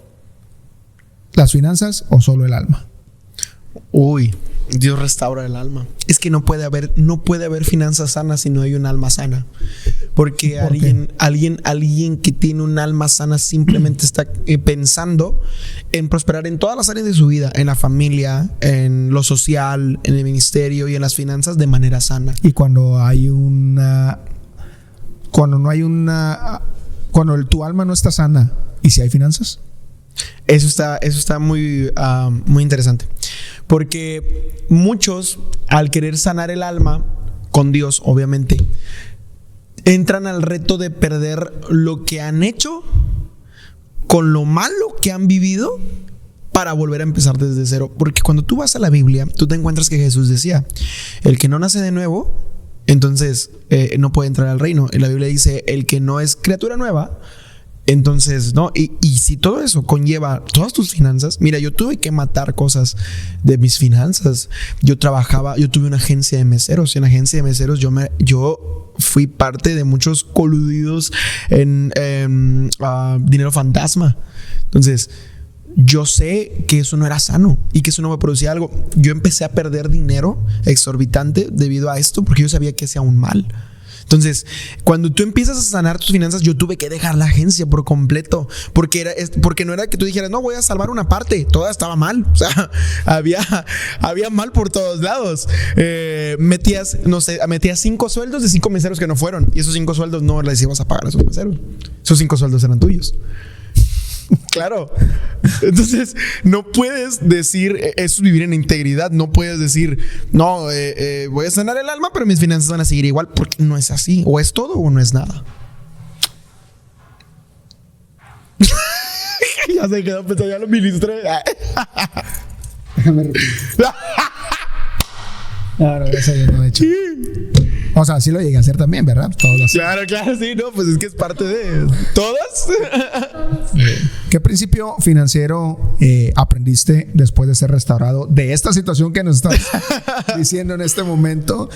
S2: ¿las finanzas o solo el alma?
S1: Uy, Dios restaura el alma. Es que no puede haber finanzas sanas si no hay un alma sana. Porque alguien que tiene un alma sana simplemente está pensando en prosperar en todas las áreas de su vida, en la familia, en lo social, en el ministerio y en las finanzas de manera sana.
S2: Y cuando tu alma no está sana, ¿y si hay finanzas?
S1: Eso está muy interesante. Porque muchos, al querer sanar el alma con Dios, obviamente, entran al reto de perder lo que han hecho con lo malo que han vivido para volver a empezar desde cero. Porque cuando tú vas a la Biblia, tú te encuentras que Jesús decía: el que no nace de nuevo, entonces no puede entrar al reino. Y la Biblia dice: el que no es criatura nueva, entonces no. Y si todo eso conlleva todas tus finanzas, mira, yo tuve que matar cosas de mis finanzas. Yo tuve una agencia de meseros. Y en la agencia de meseros yo fui parte de muchos coludidos en dinero fantasma. Entonces yo sé que eso no era sano y que eso no me producía algo. Yo empecé a perder dinero exorbitante debido a esto porque yo sabía que hacía un mal. Entonces, cuando tú empiezas a sanar tus finanzas, yo tuve que dejar la agencia por completo, porque no era que tú dijeras, no, voy a salvar una parte, toda estaba mal. O sea, había mal por todos lados. Metías 5 sueldos de 5 meseros que no fueron, y esos 5 sueldos no les ibas a pagar a esos meseros. Esos 5 sueldos eran tuyos. Claro. Entonces, no puedes decir eso es vivir en integridad. No puedes decir, no, voy a sanar el alma, pero mis finanzas van a seguir igual, porque no es así. O es todo o no es nada. Ya se quedó pensando, ya lo ministré.
S2: Déjame repetir. No, eso yo no he hecho. O sea, sí lo llegué a hacer también, ¿verdad? Todos.
S1: Claro, sí, no, pues es que es parte de todas.
S2: ¿Qué principio financiero aprendiste después de ser restaurado de esta situación que nos estás diciendo en este momento?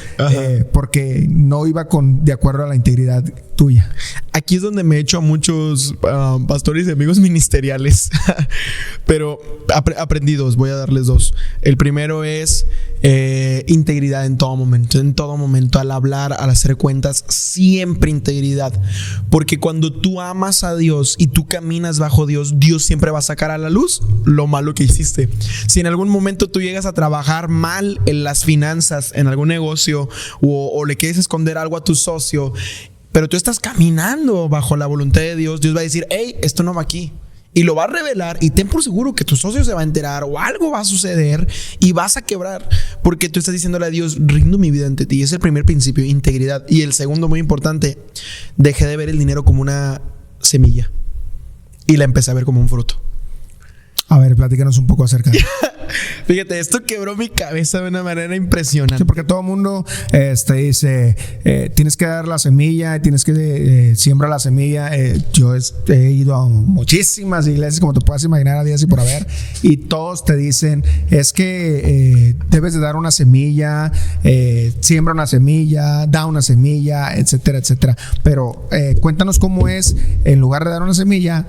S2: Porque no iba de acuerdo a la integridad tuya.
S1: Aquí es donde me he hecho a muchos pastores y amigos ministeriales. Pero aprendí 2, voy a darles 2. El primero es integridad en todo momento. En todo momento, al hablar, al hacer cuentas, siempre integridad. Porque cuando tú amas a Dios y tú caminas bajo Dios, Dios siempre va a sacar a la luz lo malo que hiciste. Si en algún momento tú llegas a trabajar mal en las finanzas, en algún negocio, o le quieres esconder algo a tu socio, pero tú estás caminando bajo la voluntad de Dios, Dios va a decir, hey, esto no va aquí. Y lo va a revelar, y ten por seguro que tu socio se va a enterar o algo va a suceder y vas a quebrar, porque tú estás diciéndole a Dios, rindo mi vida ante ti. Es el primer principio, integridad. Y el segundo, muy importante, dejé de ver el dinero como una semilla y la empecé a ver como un fruto.
S2: A ver, platícanos un poco acerca de eso.
S1: Fíjate, esto quebró mi cabeza de una manera impresionante.
S2: Sí, porque todo el mundo dice, tienes que dar la semilla, tienes que siembrar la semilla. Yo he ido a muchísimas iglesias, como te puedas imaginar, a días y por haber, y todos te dicen, es que debes de dar una semilla, siembra una semilla, da una semilla, etcétera, etcétera. Pero cuéntanos cómo es, en lugar de dar una semilla,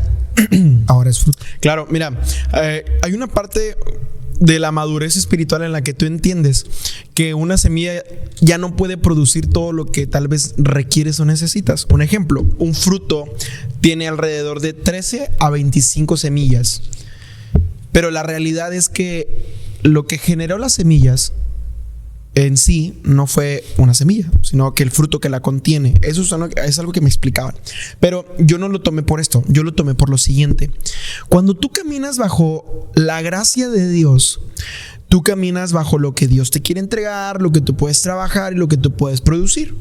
S2: ahora es fruto.
S1: Claro, mira, hay una parte de la madurez espiritual en la que tú entiendes que una semilla ya no puede producir todo lo que tal vez requieres o necesitas. Un ejemplo, un fruto tiene alrededor de 13 a 25 semillas, pero la realidad es que lo que generó las semillas en sí no fue una semilla, sino que el fruto que la contiene. Eso es algo que me explicaban. Pero yo no lo tomé por esto, yo lo tomé por lo siguiente. Cuando tú caminas bajo la gracia de Dios, tú caminas bajo lo que Dios te quiere entregar, lo que tú puedes trabajar y lo que tú puedes producir.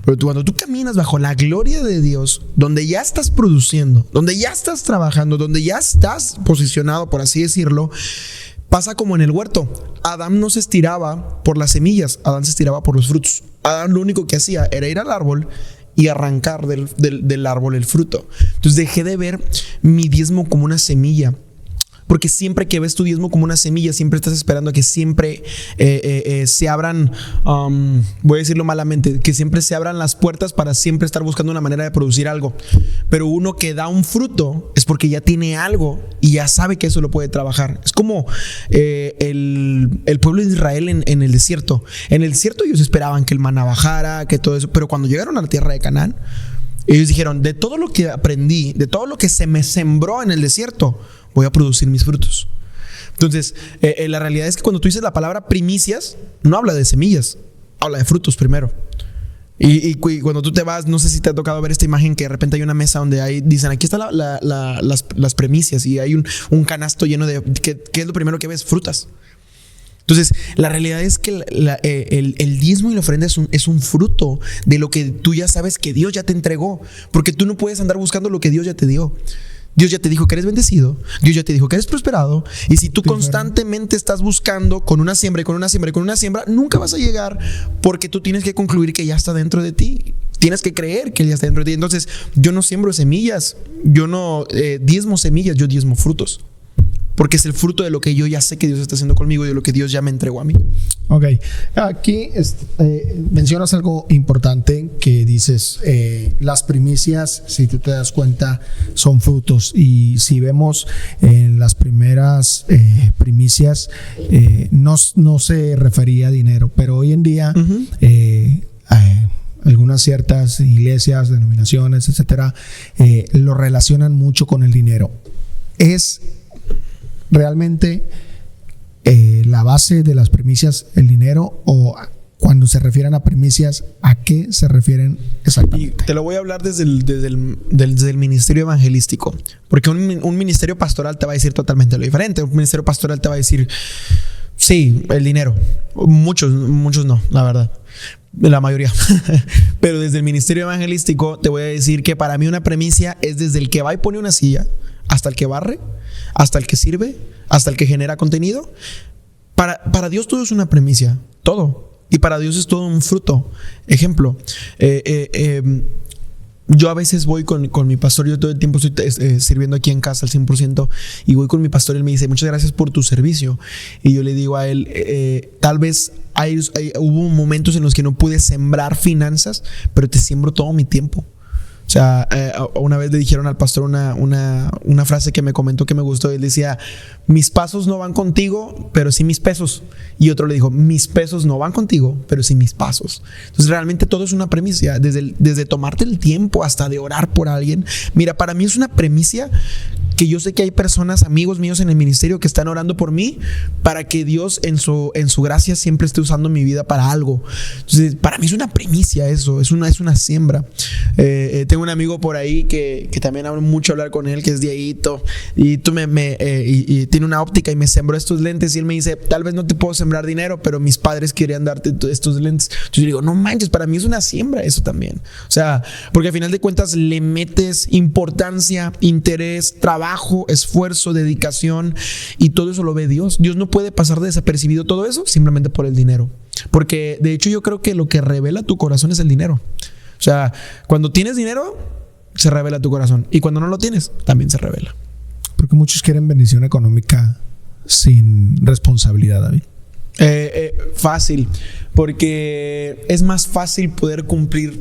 S1: Pero cuando tú caminas bajo la gloria de Dios, donde ya estás produciendo, donde ya estás trabajando, donde ya estás posicionado, por así decirlo, pasa como en el huerto. Adán no se estiraba por las semillas, Adán se estiraba por los frutos. Adán lo único que hacía era ir al árbol y arrancar del árbol el fruto. Entonces dejé de ver mi diezmo como una semilla, porque siempre que ves tu diezmo como una semilla, siempre estás esperando a que siempre se abran, voy a decirlo malamente, que siempre se abran las puertas para siempre estar buscando una manera de producir algo. Pero uno que da un fruto es porque ya tiene algo y ya sabe que eso lo puede trabajar. Es como el pueblo de Israel en el desierto. En el desierto ellos esperaban que el maná bajara, que todo eso, pero cuando llegaron a la tierra de Canaán, ellos dijeron, de todo lo que aprendí, de todo lo que se me sembró en el desierto, voy a producir mis frutos. Entonces, la realidad es que cuando tú dices la palabra primicias, no habla de semillas, habla de frutos primero. Y cuando tú te vas, no sé si te ha tocado ver esta imagen que de repente hay una mesa donde dicen, aquí están las primicias, y hay un canasto lleno de, ¿qué es lo primero que ves? Frutas. Entonces, la realidad es que el diezmo y la ofrenda es un fruto de lo que tú ya sabes que Dios ya te entregó, porque tú no puedes andar buscando lo que Dios ya te dio. Dios ya te dijo que eres bendecido, Dios ya te dijo que eres prosperado, y si tú constantemente estás buscando con una siembra y con una siembra y con una siembra, nunca vas a llegar, porque tú tienes que concluir que ya está dentro de ti. Tienes que creer que ya está dentro de ti. Entonces, yo no siembro semillas, yo no diezmo semillas, yo diezmo frutos. porque es el fruto de lo que yo ya sé que Dios está haciendo conmigo y de lo que Dios ya me entregó a mí.
S2: Ok, aquí mencionas algo importante que dices, las primicias, si tú te das cuenta, son frutos, y si vemos en las primeras primicias, no se refería a dinero, pero hoy en día algunas ciertas iglesias, denominaciones, etcétera, lo relacionan mucho con el dinero. ¿Es realmente la base de las primicias el dinero, o cuando se refieren a primicias, a qué se refieren exactamente?
S1: Y te lo voy a hablar desde el ministerio evangelístico, porque un ministerio pastoral te va a decir totalmente lo diferente. Un ministerio pastoral te va a decir, sí, el dinero. Muchos no, la verdad. La mayoría. Pero desde el ministerio evangelístico te voy a decir que para mí una primicia es desde el que va y pone una silla, hasta el que barre, hasta el que sirve, hasta el que genera contenido. Para Dios todo es una primicia, todo. Y para Dios es todo un fruto. Ejemplo, yo a veces voy con mi pastor. Yo todo el tiempo estoy sirviendo aquí en casa al 100%, y voy con mi pastor. Él me dice, muchas gracias por tu servicio. Y yo le digo a él, tal vez hubo momentos en los que no pude sembrar finanzas, pero te siembro todo mi tiempo. O sea, una vez le dijeron al pastor una frase que me comentó que me gustó. Él decía, mis pasos no van contigo, pero sí mis pesos. Y otro le dijo, mis pesos no van contigo, pero sí mis pasos. Entonces realmente todo es una premisa, desde tomarte el tiempo hasta de orar por alguien. Mira, para mí es una premisa que yo sé que hay personas, amigos míos en el ministerio, que están orando por mí para que Dios en su gracia siempre esté usando mi vida para algo. Entonces para mí es una primicia eso, es una siembra. Tengo un amigo por ahí que también hablo mucho hablar con él, que es Dieguito, y tiene una óptica y me sembró estos lentes, y él me dice, tal vez no te puedo sembrar dinero, pero mis padres querían darte estos lentes. Entonces yo digo, no manches, para mí es una siembra eso también. O sea, porque al final de cuentas le metes importancia, interés, trabajo, esfuerzo, dedicación, y todo eso lo ve Dios. Dios no puede pasar desapercibido todo eso simplemente por el dinero, porque de hecho yo creo que lo que revela tu corazón es el dinero. O sea, cuando tienes dinero se revela tu corazón, y cuando no lo tienes también se revela.
S2: Porque muchos quieren bendición económica sin responsabilidad, David.
S1: Fácil, porque es más fácil poder cumplir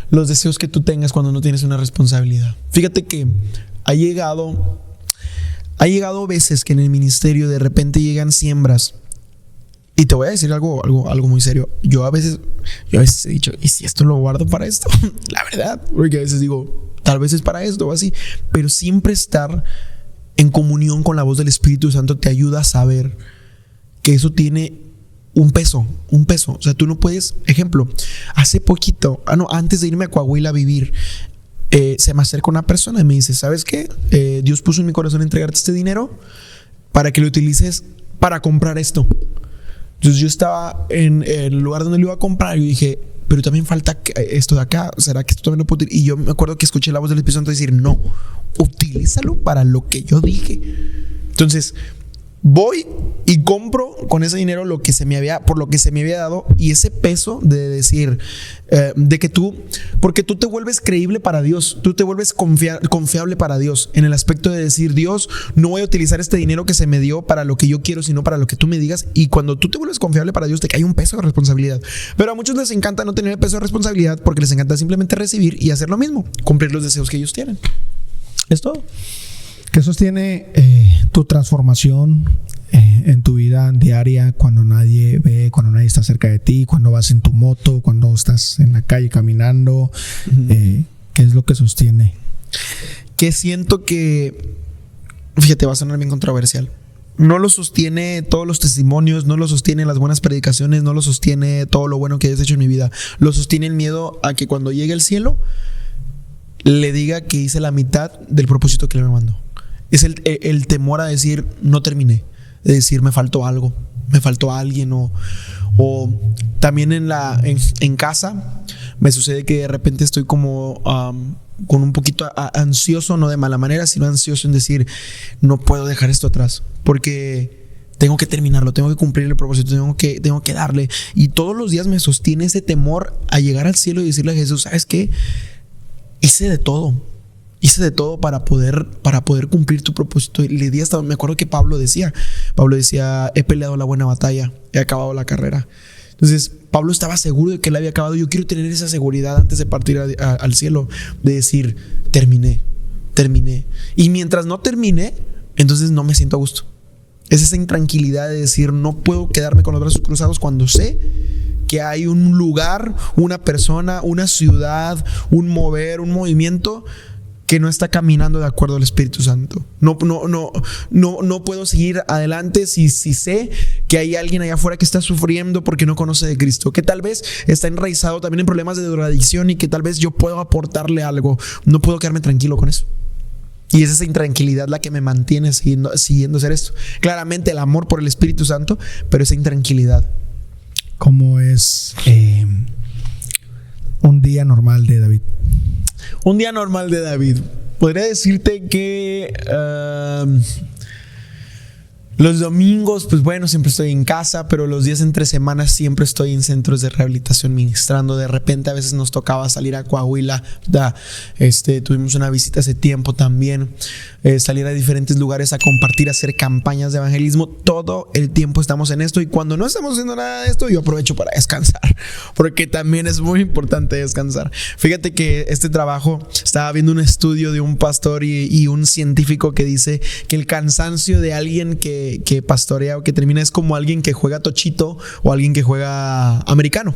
S1: los deseos que tú tengas cuando no tienes una responsabilidad. Fíjate que ha llegado veces que en el ministerio de repente llegan siembras, y te voy a decir algo muy serio. Yo a veces he dicho, ¿y si esto lo guardo para esto? La verdad, porque a veces digo, tal vez es para esto o así, pero siempre estar en comunión con la voz del Espíritu Santo te ayuda a saber que eso tiene un peso. O sea, tú no puedes, ejemplo, hace poquito, antes de irme a Coahuila a vivir, se me acerca una persona y me dice, ¿sabes qué? Dios puso en mi corazón entregarte este dinero para que lo utilices para comprar esto. Entonces yo estaba en el lugar donde lo iba a comprar y dije, pero también falta esto de acá. ¿Será que esto también lo puedo utilizar? Y yo me acuerdo que escuché la voz del Espíritu Santo decir, no, utilízalo para lo que yo dije. Entonces voy y compro con ese dinero por lo que se me había dado, y ese peso de decir, de que porque tú te vuelves creíble para Dios, tú te vuelves confiable para Dios, en el aspecto de decir, Dios, no voy a utilizar este dinero que se me dio para lo que yo quiero, sino para lo que tú me digas. Y cuando tú te vuelves confiable para Dios, te cae un peso de responsabilidad. Pero a muchos les encanta no tener el peso de responsabilidad, porque les encanta simplemente recibir y hacer lo mismo, cumplir los deseos que ellos tienen. Es todo.
S2: ¿Qué sostiene tu transformación en tu vida diaria cuando nadie ve, cuando nadie está cerca de ti, cuando vas en tu moto, cuando estás en la calle caminando? ¿Qué es lo que sostiene?
S1: Que siento que, fíjate, va a sonar bien controversial, no lo sostiene todos los testimonios, no lo sostiene las buenas predicaciones, no lo sostiene todo lo bueno que hayas hecho en mi vida. Lo sostiene el miedo a que cuando llegue al cielo le diga que hice la mitad del propósito que le me mandó. Es el temor a decir, no terminé, de decir, me faltó algo, me faltó alguien, o también en casa me sucede que de repente estoy como con un poquito ansioso, no de mala manera, sino ansioso en decir, no puedo dejar esto atrás, porque tengo que terminarlo, tengo que cumplir el propósito, tengo que darle. Y todos los días me sostiene ese temor a llegar al cielo y decirle a Jesús, ¿sabes qué? Hice de todo. Hice de todo para poder cumplir tu propósito. Y le di hasta, me acuerdo que Pablo decía, he peleado la buena batalla, he acabado la carrera. Entonces, Pablo estaba seguro de que él había acabado. Yo quiero tener esa seguridad antes de partir al cielo, de decir, terminé. Y mientras no termine, entonces no me siento a gusto. Es esa intranquilidad de decir, no puedo quedarme con los brazos cruzados cuando sé que hay un lugar, una persona, una ciudad, un mover, un movimiento que no está caminando de acuerdo al Espíritu Santo. No puedo seguir adelante si sé que hay alguien allá afuera que está sufriendo porque no conoce de Cristo, que tal vez está enraizado también en problemas de drogadicción y que tal vez yo puedo aportarle algo. No puedo quedarme tranquilo con eso. Y es esa intranquilidad la que me mantiene siguiendo hacer esto. Claramente el amor por el Espíritu Santo, pero esa intranquilidad.
S2: ¿Cómo es un día normal de David?
S1: Un día normal de David. Podría decirte que los domingos, pues bueno, siempre estoy en casa, pero los días entre semanas siempre estoy en centros de rehabilitación ministrando. De repente a veces nos tocaba salir a Coahuila. Tuvimos una visita hace tiempo también. Salir a diferentes lugares a compartir, hacer campañas de evangelismo. Todo el tiempo estamos en esto, y cuando no estamos haciendo nada de esto, yo aprovecho para descansar, porque también es muy importante descansar. Fíjate que este trabajo, estaba viendo un estudio de un pastor y un científico que dice que el cansancio de alguien que pastorea o que termina es como alguien que juega tochito o alguien que juega americano.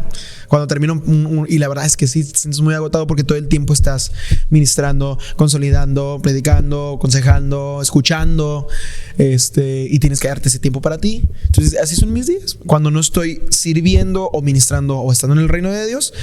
S1: Cuando termina y la verdad es que sí, te sientes muy agotado porque todo el tiempo estás ministrando, consolidando, predicando, aconsejando, escuchando, y tienes que darte ese tiempo para ti. Entonces así son mis días. Cuando no estoy sirviendo o ministrando o estando en el reino de Dios,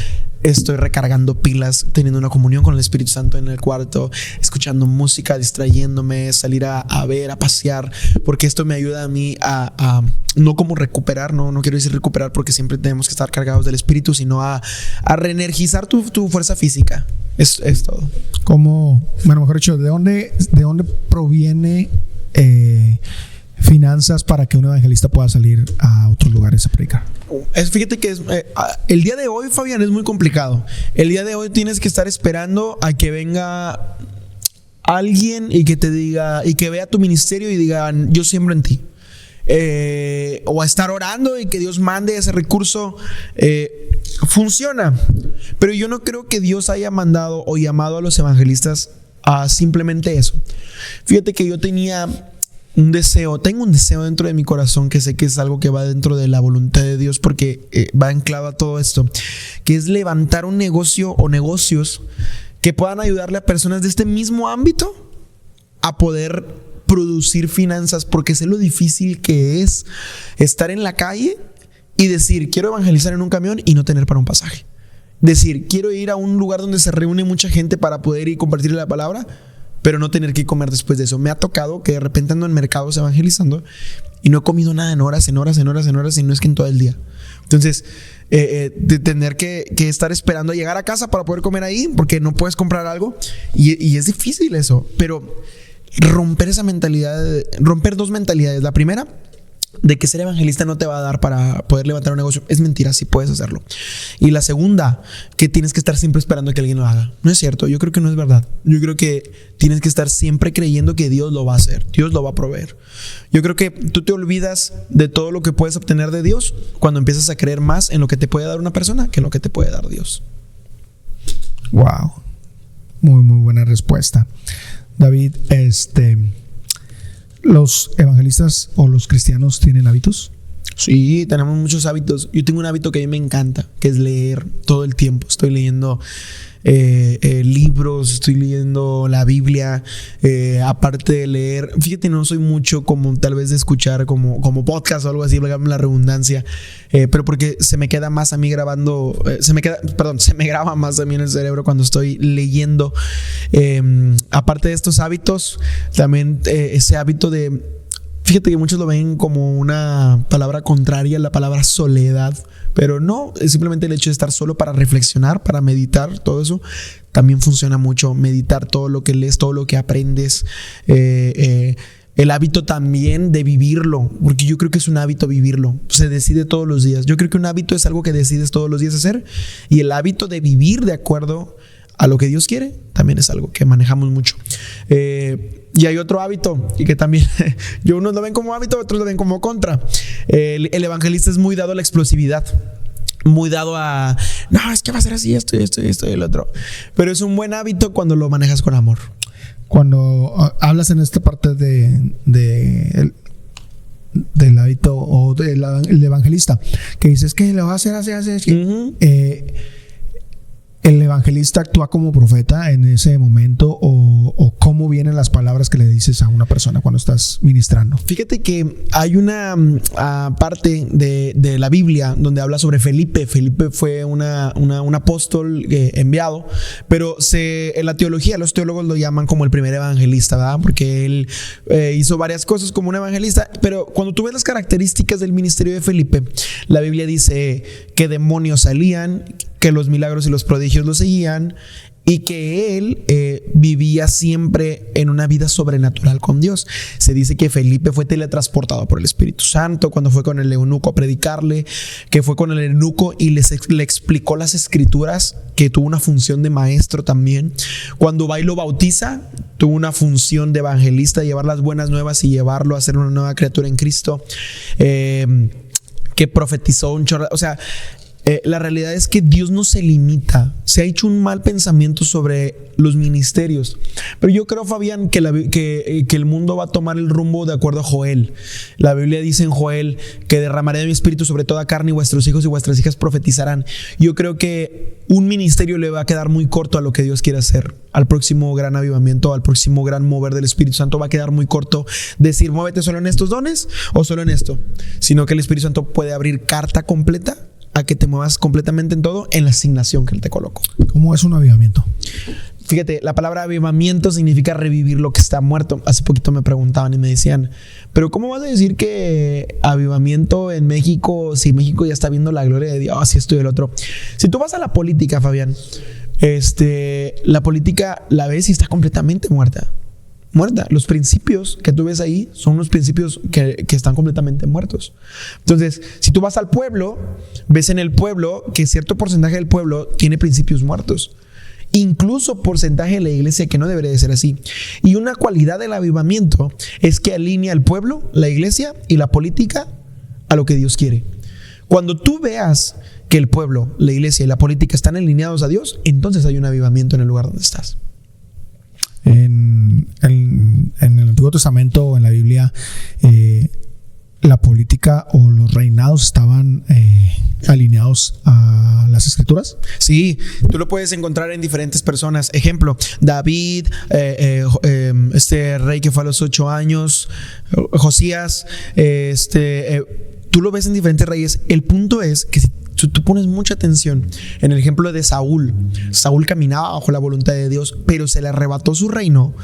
S1: estoy recargando pilas, teniendo una comunión con el Espíritu Santo en el cuarto, escuchando música, distrayéndome, salir a ver, a pasear, porque esto me ayuda a mí a no como recuperar, no quiero decir recuperar porque siempre tenemos que estar cargados del Espíritu, sino a reenergizar tu fuerza física. Es todo.
S2: Como, bueno, mejor dicho, ¿de dónde proviene finanzas para que un evangelista pueda salir a otros lugares a predicar?
S1: Fíjate que el día de hoy, Fabián, es muy complicado. El día de hoy tienes que estar esperando a que venga alguien y que te diga, y que vea tu ministerio y diga, yo siembro en ti. O a estar orando y que Dios mande ese recurso. Funciona, pero yo no creo que Dios haya mandado o llamado a los evangelistas a simplemente eso. Fíjate que yo tengo un deseo dentro de mi corazón, que sé que es algo que va dentro de la voluntad de Dios, porque va anclado a todo esto, que es levantar un negocio o negocios que puedan ayudarle a personas de este mismo ámbito a poder producir finanzas, porque sé lo difícil que es estar en la calle y decir, quiero evangelizar en un camión y no tener para un pasaje. Decir, quiero ir a un lugar donde se reúne mucha gente para poder ir y compartir la palabra, pero no tener que comer después de eso. Me ha tocado que de repente ando en mercados evangelizando y no he comido nada en horas, y no es que en todo el día. Entonces, de tener que estar esperando a llegar a casa para poder comer ahí, porque no puedes comprar algo, y es difícil eso. Pero romper esa mentalidad, romper dos mentalidades. La primera, de que ser evangelista no te va a dar para poder levantar un negocio, es mentira, sí puedes hacerlo. Y la segunda, que tienes que estar siempre esperando que alguien lo haga. No es cierto, yo creo que no es verdad. Yo creo que tienes que estar siempre creyendo que Dios lo va a hacer, Dios lo va a proveer. Yo creo que tú te olvidas de todo lo que puedes obtener de Dios cuando empiezas a creer más en lo que te puede dar una persona que en lo que te puede dar Dios.
S2: Wow, muy buena respuesta, David. ¿Los evangelistas o los cristianos tienen hábitos?
S1: Sí, tenemos muchos hábitos. Yo tengo un hábito que a mí me encanta, que es leer todo el tiempo. Estoy leyendo libros, estoy leyendo la Biblia, aparte de leer. Fíjate, no soy mucho como tal vez de escuchar como podcast o algo así, la redundancia, pero porque se me queda más a mí grabando, se me graba más a mí en el cerebro cuando estoy leyendo. Aparte de estos hábitos, también ese hábito de... Fíjate que muchos lo ven como una palabra contraria a la palabra soledad, pero no, es simplemente el hecho de estar solo para reflexionar, para meditar, todo eso también funciona mucho. Meditar todo lo que lees, todo lo que aprendes, el hábito también de vivirlo, porque yo creo que es un hábito vivirlo, se decide todos los días. Yo creo que un hábito es algo que decides todos los días hacer, y el hábito de vivir de acuerdo a lo que Dios quiere, también es algo que manejamos mucho. Y hay otro hábito y que también unos lo ven como hábito, otros lo ven como contra. El evangelista es muy dado a la explosividad, muy dado a no, es que va a ser así, esto y el otro. Pero es un buen hábito cuando lo manejas con amor.
S2: Cuando hablas en esta parte del hábito o del evangelista, que dices que lo va a hacer así. Uh-huh. ¿El evangelista actúa como profeta en ese momento o cómo vienen las palabras que le dices a una persona cuando estás ministrando?
S1: Fíjate que hay una parte de la Biblia donde habla sobre Felipe. Felipe fue un apóstol enviado, pero en la teología los teólogos lo llaman como el primer evangelista, ¿verdad? Porque él hizo varias cosas como un evangelista, pero cuando tú ves las características del ministerio de Felipe, la Biblia dice que demonios salían, que los milagros y los prodigios lo seguían y que él vivía siempre en una vida sobrenatural con Dios. Se dice que Felipe fue teletransportado por el Espíritu Santo cuando fue con el eunuco a predicarle, que fue con el eunuco y le explicó las escrituras, que tuvo una función de maestro también. Cuando va y lo bautiza, tuvo una función de evangelista, llevar las buenas nuevas y llevarlo a ser una nueva criatura en Cristo. Que profetizó un chorro, o sea, la realidad es que Dios no se limita. Se ha hecho un mal pensamiento sobre los ministerios, pero yo creo, Fabián, que el mundo va a tomar el rumbo de acuerdo a Joel. La Biblia dice en Joel que derramaré de mi espíritu sobre toda carne y vuestros hijos y vuestras hijas profetizarán. Yo creo que un ministerio le va a quedar muy corto a lo que Dios quiere hacer. Al próximo gran avivamiento, al próximo gran mover del Espíritu Santo va a quedar muy corto decir muévete solo en estos dones o solo en esto, sino que el Espíritu Santo puede abrir carta completa a que te muevas completamente en todo, en la asignación que Él te colocó.
S2: ¿Cómo es un avivamiento?
S1: Fíjate, la palabra avivamiento significa revivir lo que está muerto. Hace poquito me preguntaban y me decían, pero ¿cómo vas a decir que avivamiento en México, si México ya está viendo la gloria de Dios y esto y el otro? Si tú vas a la política, Fabián, la política la ves y está completamente muerta. Los principios que tú ves ahí son unos principios que están completamente muertos. Entonces, si tú vas al pueblo, ves en el pueblo que cierto porcentaje del pueblo tiene principios muertos, incluso porcentaje de la iglesia que no debería de ser así. Y una cualidad del avivamiento es que alinea al pueblo, la iglesia y la política a lo que Dios quiere. Cuando tú veas que el pueblo, la iglesia y la política están alineados a Dios, entonces hay un avivamiento en el lugar donde estás.
S2: En el Antiguo Testamento o en la Biblia, la política o los reinados estaban alineados a las escrituras.
S1: Sí, tú lo puedes encontrar en diferentes personas. Ejemplo, David, este rey que fue a los 8 años, Josías, tú lo ves en diferentes reyes. El punto es que si tú pones mucha atención en el ejemplo de Saúl caminaba bajo la voluntad de Dios, pero se le arrebató su reino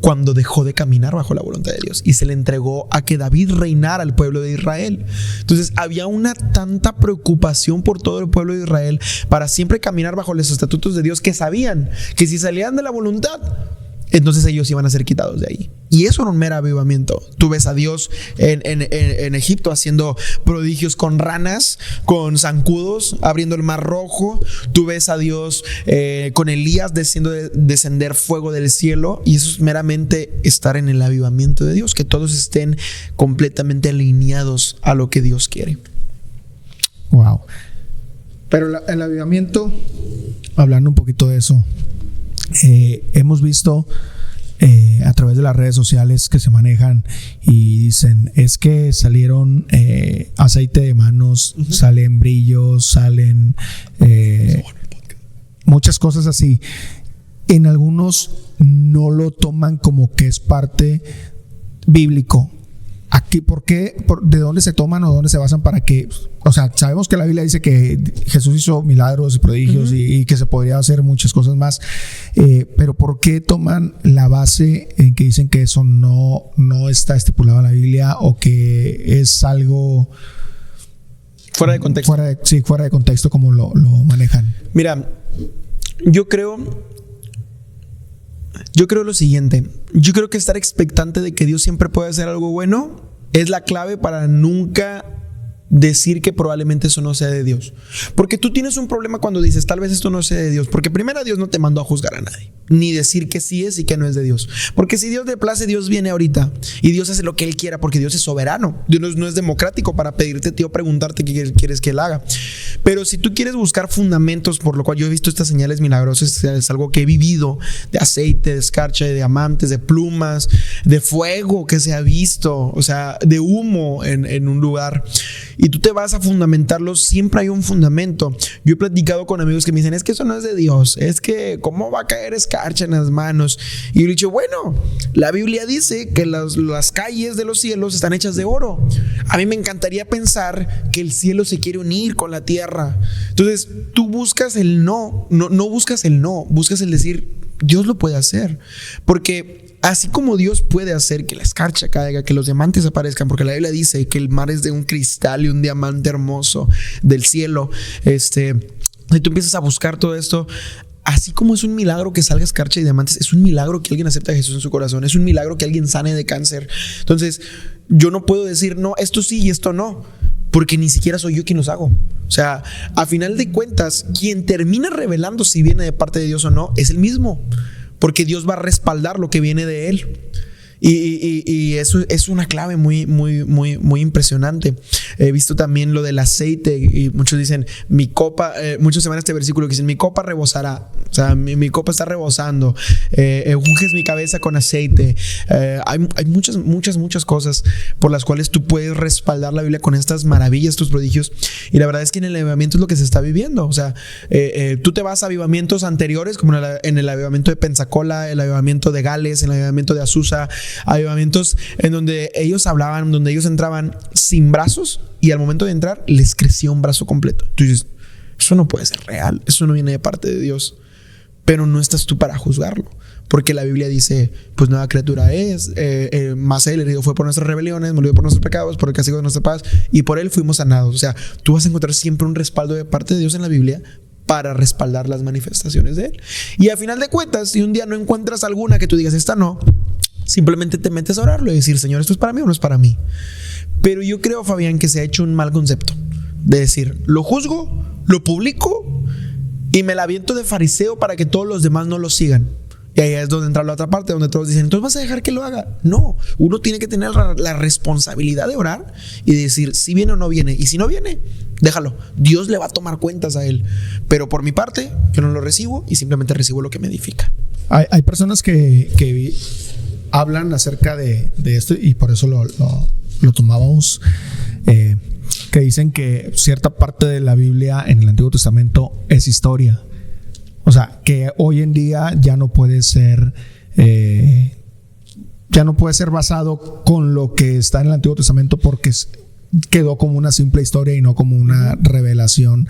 S1: cuando dejó de caminar bajo la voluntad de Dios y se le entregó a que David reinara al pueblo de Israel. Entonces había una tanta preocupación por todo el pueblo de Israel para siempre caminar bajo los estatutos de Dios, que sabían que si salían de la voluntad, entonces ellos iban a ser quitados de ahí. Y eso era un mero avivamiento. Tú ves a Dios en Egipto haciendo prodigios con ranas, con zancudos, abriendo el mar rojo. Tú ves a Dios con Elías descender fuego del cielo. Y eso es meramente estar en el avivamiento de Dios, que todos estén completamente alineados a lo que Dios quiere.
S2: Wow. Pero el avivamiento, hablando un poquito de eso, hemos visto a través de las redes sociales que se manejan y dicen es que salieron aceite de manos, uh-huh, salen brillos, salen muchas cosas así. En algunos no lo toman como que es parte bíblico. Aquí, ¿por qué? ¿De dónde se toman o dónde se basan para que? O sea, sabemos que la Biblia dice que Jesús hizo milagros y prodigios, uh-huh, y que se podría hacer muchas cosas más, pero ¿por qué toman la base en que dicen que eso no está estipulado en la Biblia o que es algo
S1: fuera de contexto?
S2: Fuera de contexto, como lo manejan.
S1: Mira, yo creo lo siguiente. Yo creo que estar expectante de que Dios siempre puede hacer algo bueno es la clave para nunca decir que probablemente eso no sea de Dios. Porque tú tienes un problema cuando dices, tal vez esto no sea de Dios. Porque primero Dios no te mandó a juzgar a nadie, ni decir que sí es y que no es de Dios. Porque si Dios le place, Dios viene ahorita y Dios hace lo que Él quiera, porque Dios es soberano. Dios no es democrático para pedirte, tío, preguntarte qué quieres que Él haga. Pero si tú quieres buscar fundamentos, por lo cual yo he visto estas señales milagrosas, es algo que he vivido, de aceite, de escarcha, de diamantes, de plumas, de fuego que se ha visto, o sea, de humo en un lugar, y tú te vas a fundamentarlo, siempre hay un fundamento. Yo he platicado con amigos que me dicen, es que eso no es de Dios, es que ¿cómo va a caer escarcha en las manos? Y yo le he dicho, bueno, la Biblia dice que las calles de los cielos están hechas de oro. A mí me encantaría pensar que el cielo se quiere unir con la tierra. Entonces tú buscas el no buscas el no, buscas el decir, Dios lo puede hacer, porque así como Dios puede hacer que la escarcha caiga, que los diamantes aparezcan, porque la Biblia dice que el mar es de un cristal y un diamante hermoso del cielo, y tú empiezas a buscar todo esto. Así como es un milagro que salga escarcha y diamantes, es un milagro que alguien acepte a Jesús en su corazón, es un milagro que alguien sane de cáncer. Entonces yo no puedo decir, no, esto sí y esto no, porque ni siquiera soy yo quien los hago. O sea, a final de cuentas, quien termina revelando si viene de parte de Dios o no es el mismo, porque Dios va a respaldar lo que viene de Él. Y eso es una clave muy impresionante. He visto también lo del aceite, y muchos dicen, mi copa, muchos se van a este versículo que dicen, mi copa rebosará. O sea, mi copa está rebosando. Unges mi cabeza con aceite. Hay muchas cosas por las cuales tú puedes respaldar la Biblia con estas maravillas, estos prodigios. Y la verdad es que en el avivamiento es lo que se está viviendo. O sea, tú te vas a avivamientos anteriores, como en el avivamiento de Pensacola, el avivamiento de Gales, el avivamiento de Azusa, avivamientos en donde ellos hablaban, donde ellos entraban sin brazos y al momento de entrar les crecía un brazo completo. Tú dices, eso no puede ser real, eso no viene de parte de Dios. Pero no estás tú para juzgarlo, porque la Biblia dice, pues nueva criatura es, más Él herido fue por nuestras rebeliones, murió por nuestros pecados, por el castigo de nuestra paz, y por Él fuimos sanados. O sea, tú vas a encontrar siempre un respaldo de parte de Dios en la Biblia para respaldar las manifestaciones de Él. Y a final de cuentas, si un día no encuentras alguna que tú digas, esta no, simplemente te metes a orarlo y decir, Señor, ¿esto es para mí o no es para mí? Pero yo creo, Fabián, que se ha hecho un mal concepto de decir, lo juzgo, lo publico y me la aviento de fariseo para que todos los demás no lo sigan. Y ahí es donde entra la otra parte, donde todos dicen, entonces vas a dejar que lo haga. No, uno tiene que tener la responsabilidad de orar y de decir si viene o no viene. Y si no viene, déjalo, Dios le va a tomar cuentas a él. Pero por mi parte, yo no lo recibo y simplemente recibo lo que me edifica.
S2: Hay personas que hablan acerca de esto, y por eso lo tomábamos, que dicen que cierta parte de la Biblia en el Antiguo Testamento es historia. O sea, que hoy en día ya no puede ser basado con lo que está en el Antiguo Testamento, porque quedó como una simple historia y no como una revelación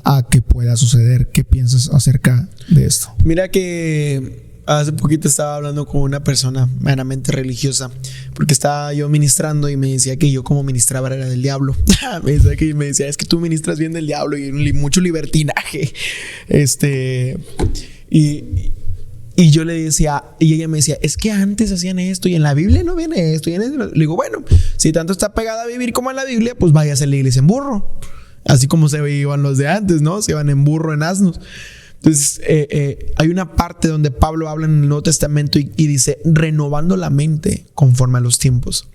S2: a que pueda suceder. ¿Qué piensas acerca de esto?
S1: Mira que hace poquito estaba hablando con una persona meramente religiosa, porque estaba yo ministrando y me decía que yo como ministraba era del diablo. Me decía, es que tú ministras bien del diablo y mucho libertinaje. Y yo le decía, y ella me decía, es que antes hacían esto y en la Biblia no viene esto. Le digo, bueno, si tanto está pegada a vivir como en la Biblia, pues váyase a la iglesia en burro. Así como se iban los de antes, ¿no? Se iban en burro, en asnos. Entonces hay una parte donde Pablo habla en el Nuevo Testamento y dice renovando la mente conforme a los tiempos.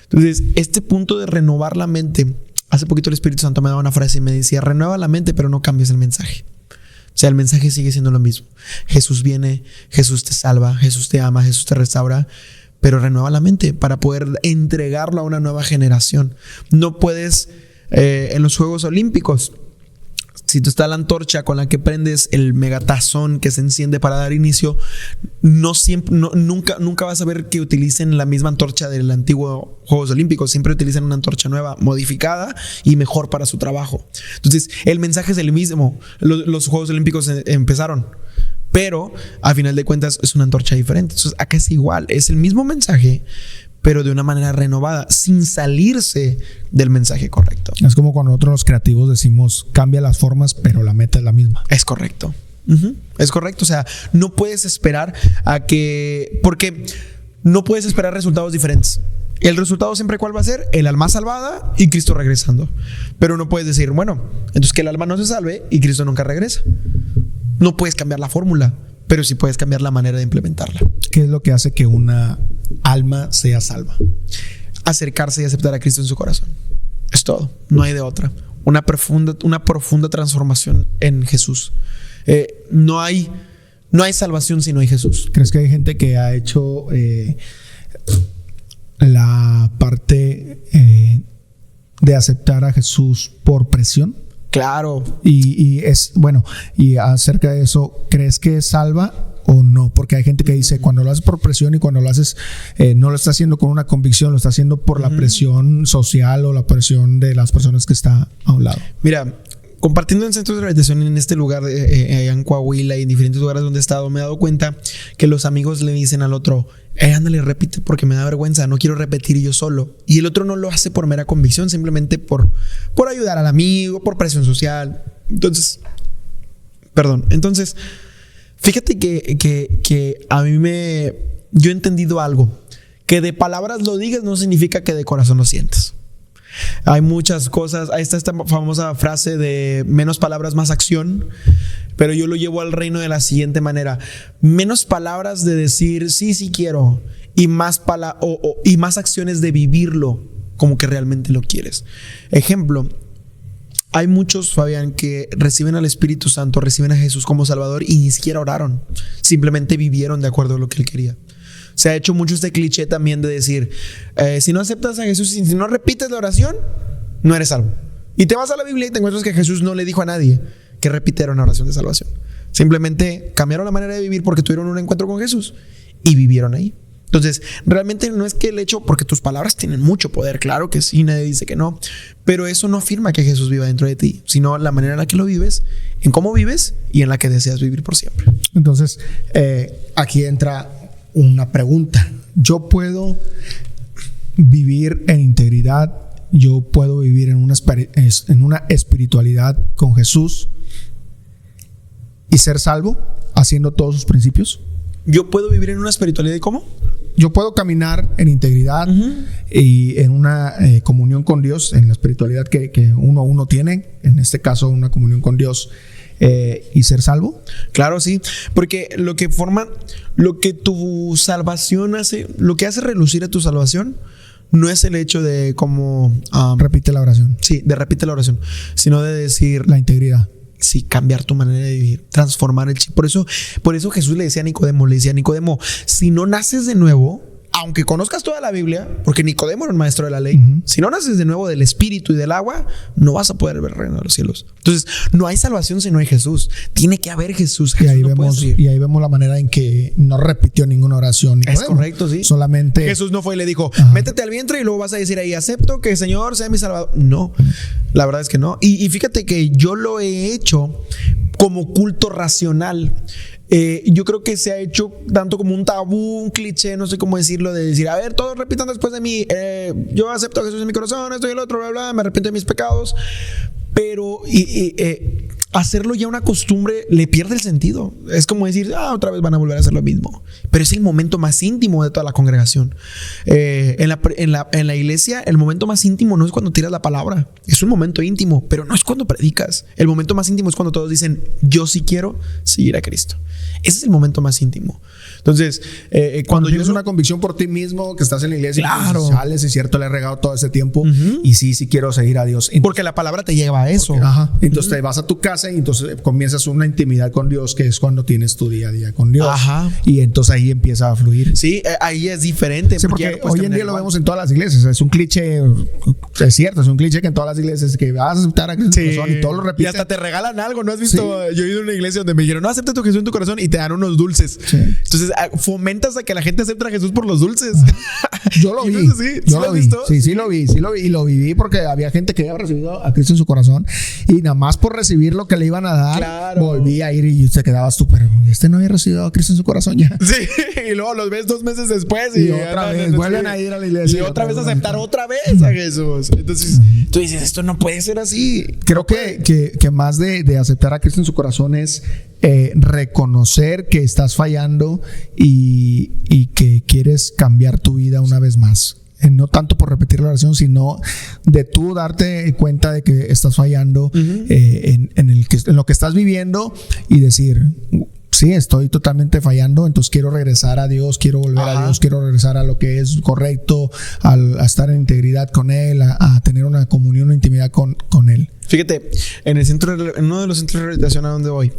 S1: Entonces este punto de renovar la mente, hace poquito el Espíritu Santo me daba una frase y me decía, renueva la mente pero no cambies el mensaje. O sea, el mensaje sigue siendo lo mismo. Jesús viene, Jesús te salva, Jesús te ama, Jesús te restaura, pero renueva la mente para poder entregarlo a una nueva generación. No puedes en los Juegos Olímpicos, si tú está la antorcha con la que prendes el megatazón que se enciende para dar inicio, nunca vas a ver que utilicen la misma antorcha del antiguo Juegos Olímpicos. Siempre utilizan una antorcha nueva, modificada y mejor para su trabajo. Entonces, el mensaje es el mismo. Los Juegos Olímpicos empezaron, pero a final de cuentas es una antorcha diferente. Entonces, acá es igual, es el mismo mensaje, pero de una manera renovada, sin salirse del mensaje correcto.
S2: Es como cuando nosotros los creativos decimos, cambia las formas, pero la meta es la misma.
S1: Es correcto. Es correcto. O sea, no puedes esperar porque no puedes esperar resultados diferentes. El resultado siempre, ¿cuál va a ser? El alma salvada y Cristo regresando. Pero no puedes decir, bueno, entonces que el alma no se salve y Cristo nunca regresa. No puedes cambiar la fórmula, pero sí puedes cambiar la manera de implementarla.
S2: ¿Qué es lo que hace que una alma sea salva?
S1: Acercarse y aceptar a Cristo en su corazón. Es todo, no hay de otra. Una profunda transformación en Jesús. No hay salvación si no hay Jesús.
S2: ¿Crees que hay gente que ha hecho la parte de aceptar a Jesús por presión?
S1: Claro.
S2: Y acerca de eso, ¿crees que es salva o no? Porque hay gente que dice, cuando lo haces por presión y cuando lo haces, no lo está haciendo con una convicción, lo está haciendo por la presión social o la presión de las personas que está a un lado.
S1: Mira, compartiendo en centros de rehabilitación en este lugar, allá en Coahuila y en diferentes lugares donde he estado, me he dado cuenta que los amigos le dicen al otro, ándale, repite porque me da vergüenza, no quiero repetir yo solo. Y el otro no lo hace por mera convicción, simplemente por ayudar al amigo, por presión social. Entonces, fíjate que a mí yo he entendido algo, que de palabras lo digas no significa que de corazón lo sientas. Hay muchas cosas. Ahí está esta famosa frase de menos palabras, más acción. Pero yo lo llevo al reino de la siguiente manera: menos palabras de decir sí quiero, y más acciones de vivirlo como que realmente lo quieres. Ejemplo, hay muchos, Fabián, que reciben al Espíritu Santo, reciben a Jesús como Salvador y ni siquiera oraron, simplemente vivieron de acuerdo a lo que Él quería. Se ha hecho mucho este cliché también de decir, si no aceptas a Jesús y si no repites la oración, no eres salvo. Y te vas a la Biblia y te encuentras que Jesús no le dijo a nadie que repitiera una oración de salvación. Simplemente cambiaron la manera de vivir porque tuvieron un encuentro con Jesús y vivieron ahí. Entonces, realmente no es que el hecho, porque tus palabras tienen mucho poder, claro que sí, nadie dice que no, pero eso no afirma que Jesús viva dentro de ti, sino la manera en la que lo vives, en cómo vives y en la que deseas vivir por siempre.
S2: Entonces, aquí entra una pregunta. ¿Yo puedo vivir en integridad? ¿Yo puedo vivir en una espiritualidad con Jesús y ser salvo haciendo todos sus principios?
S1: ¿Yo puedo vivir en una espiritualidad y cómo?
S2: Yo puedo caminar en integridad y en una comunión con Dios, en la espiritualidad que uno tiene, en este caso una comunión con Dios, y ser salvo.
S1: Claro, sí, porque lo que tu salvación hace, lo que hace relucir a tu salvación, no es el hecho de como
S2: repite la oración.
S1: Sí, de repite la oración, sino de decir
S2: la integridad.
S1: Sí, cambiar tu manera de vivir, transformar el chip. Por eso Jesús le decía a Nicodemo, si no naces de nuevo, aunque conozcas toda la Biblia, porque Nicodemo era un maestro de la ley, si no naces de nuevo del espíritu y del agua, no vas a poder ver el reino de los cielos. Entonces, no hay salvación si no hay Jesús. Tiene que haber Jesús.
S2: Y ahí vemos la manera en que no repitió ninguna oración.
S1: Es correcto, sí.
S2: Solamente
S1: Jesús no fue y le dijo, métete al vientre y luego vas a decir ahí, acepto que el Señor sea mi Salvador. No, la verdad es que no. Y fíjate que yo lo he hecho como culto racional. Yo creo que se ha hecho tanto como un tabú, un cliché, no sé cómo decirlo, de decir, a ver, todos repitan después de mí, yo acepto a Jesús en mi corazón, esto y el otro, bla, bla, me arrepiento de mis pecados. Pero hacerlo ya una costumbre le pierde el sentido. Es como decir, otra vez van a volver a hacer lo mismo. Pero es el momento más íntimo de toda la congregación. En la iglesia, el momento más íntimo no es cuando tiras la palabra. Es un momento íntimo, pero no es cuando predicas. El momento más íntimo es cuando todos dicen, yo sí quiero seguir a Cristo. Ese es el momento más íntimo. Entonces,
S2: cuando tienes una convicción por ti mismo, que estás en la iglesia,
S1: claro,
S2: y sales, es cierto, le he regado todo ese tiempo, y sí quiero seguir a Dios. Entonces,
S1: porque la palabra te lleva a eso.
S2: Entonces te vas a tu casa y entonces comienzas una intimidad con Dios, que es cuando tienes tu día a día con Dios. Y entonces ahí empieza a fluir.
S1: Sí, ahí es diferente.
S2: Sí, porque hoy en día lo vemos en todas las iglesias. Es un cliché, es cierto, es un cliché que en todas las iglesias que vas a aceptar a Cristo en tu corazón y todo lo repiten.
S1: Y hasta te regalan algo, ¿no has visto? Sí. Yo he ido a una iglesia donde me dijeron, no, acepta a Jesús en tu corazón y te dan unos dulces. Sí. Entonces fomentas a que la gente acepte a Jesús por los dulces.
S2: Yo lo vi. Yo lo vi. Sí lo vi. Y lo viví porque había gente que había recibido a Cristo en su corazón y nada más por recibir lo que le iban a dar, volví a ir y te quedabas tú, pero no había recibido a Cristo en su corazón ya.
S1: Sí, y luego los ves 2 meses después
S2: y otra vez vuelven a ir a la iglesia.
S1: Y otra vez aceptar otra vez a Jesús. Entonces, tú dices, esto no puede ser así.
S2: Creo que más de aceptar a Cristo en su corazón es reconocer que estás fallando y que quieres cambiar tu vida una vez más. no tanto por repetir la oración, sino de tú darte cuenta de que estás fallando en lo que estás viviendo y decir, sí, estoy totalmente fallando, entonces quiero regresar a Dios, quiero volver a Dios, quiero regresar a lo que es correcto, a estar en integridad con Él, a tener una comunión, una intimidad con Él.
S1: Fíjate, en uno de los centros de rehabilitación a donde voy,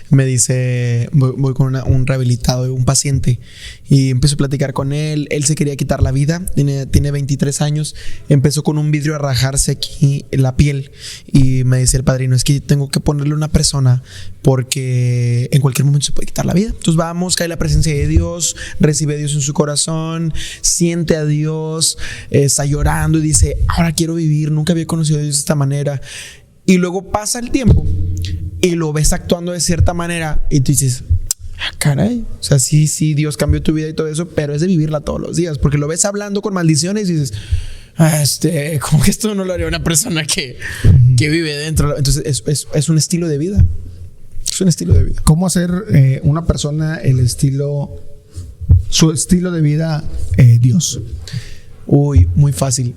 S1: me dice, voy con un rehabilitado, un paciente, y empiezo a platicar con él. Él se quería quitar la vida, tiene 23 años, empezó con un vidrio a rajarse aquí en la piel, y me dice el padrino, es que tengo que ponerle una persona porque en cualquier momento se puede quitar la vida. Entonces vamos, cae la presencia de Dios, recibe a Dios en su corazón, siente a Dios, está llorando y dice, ahora quiero vivir, nunca había conocido a Dios de esta manera. Y luego pasa el tiempo y lo ves actuando de cierta manera y tú dices, caray, o sea, sí, Dios cambió tu vida y todo eso, pero es de vivirla todos los días, porque lo ves hablando con maldiciones y dices, como que esto no lo haría una persona que vive dentro. Entonces es un estilo de vida. Es un estilo de vida.
S2: ¿Cómo hacer una persona su estilo de vida Dios?
S1: Uy, muy fácil.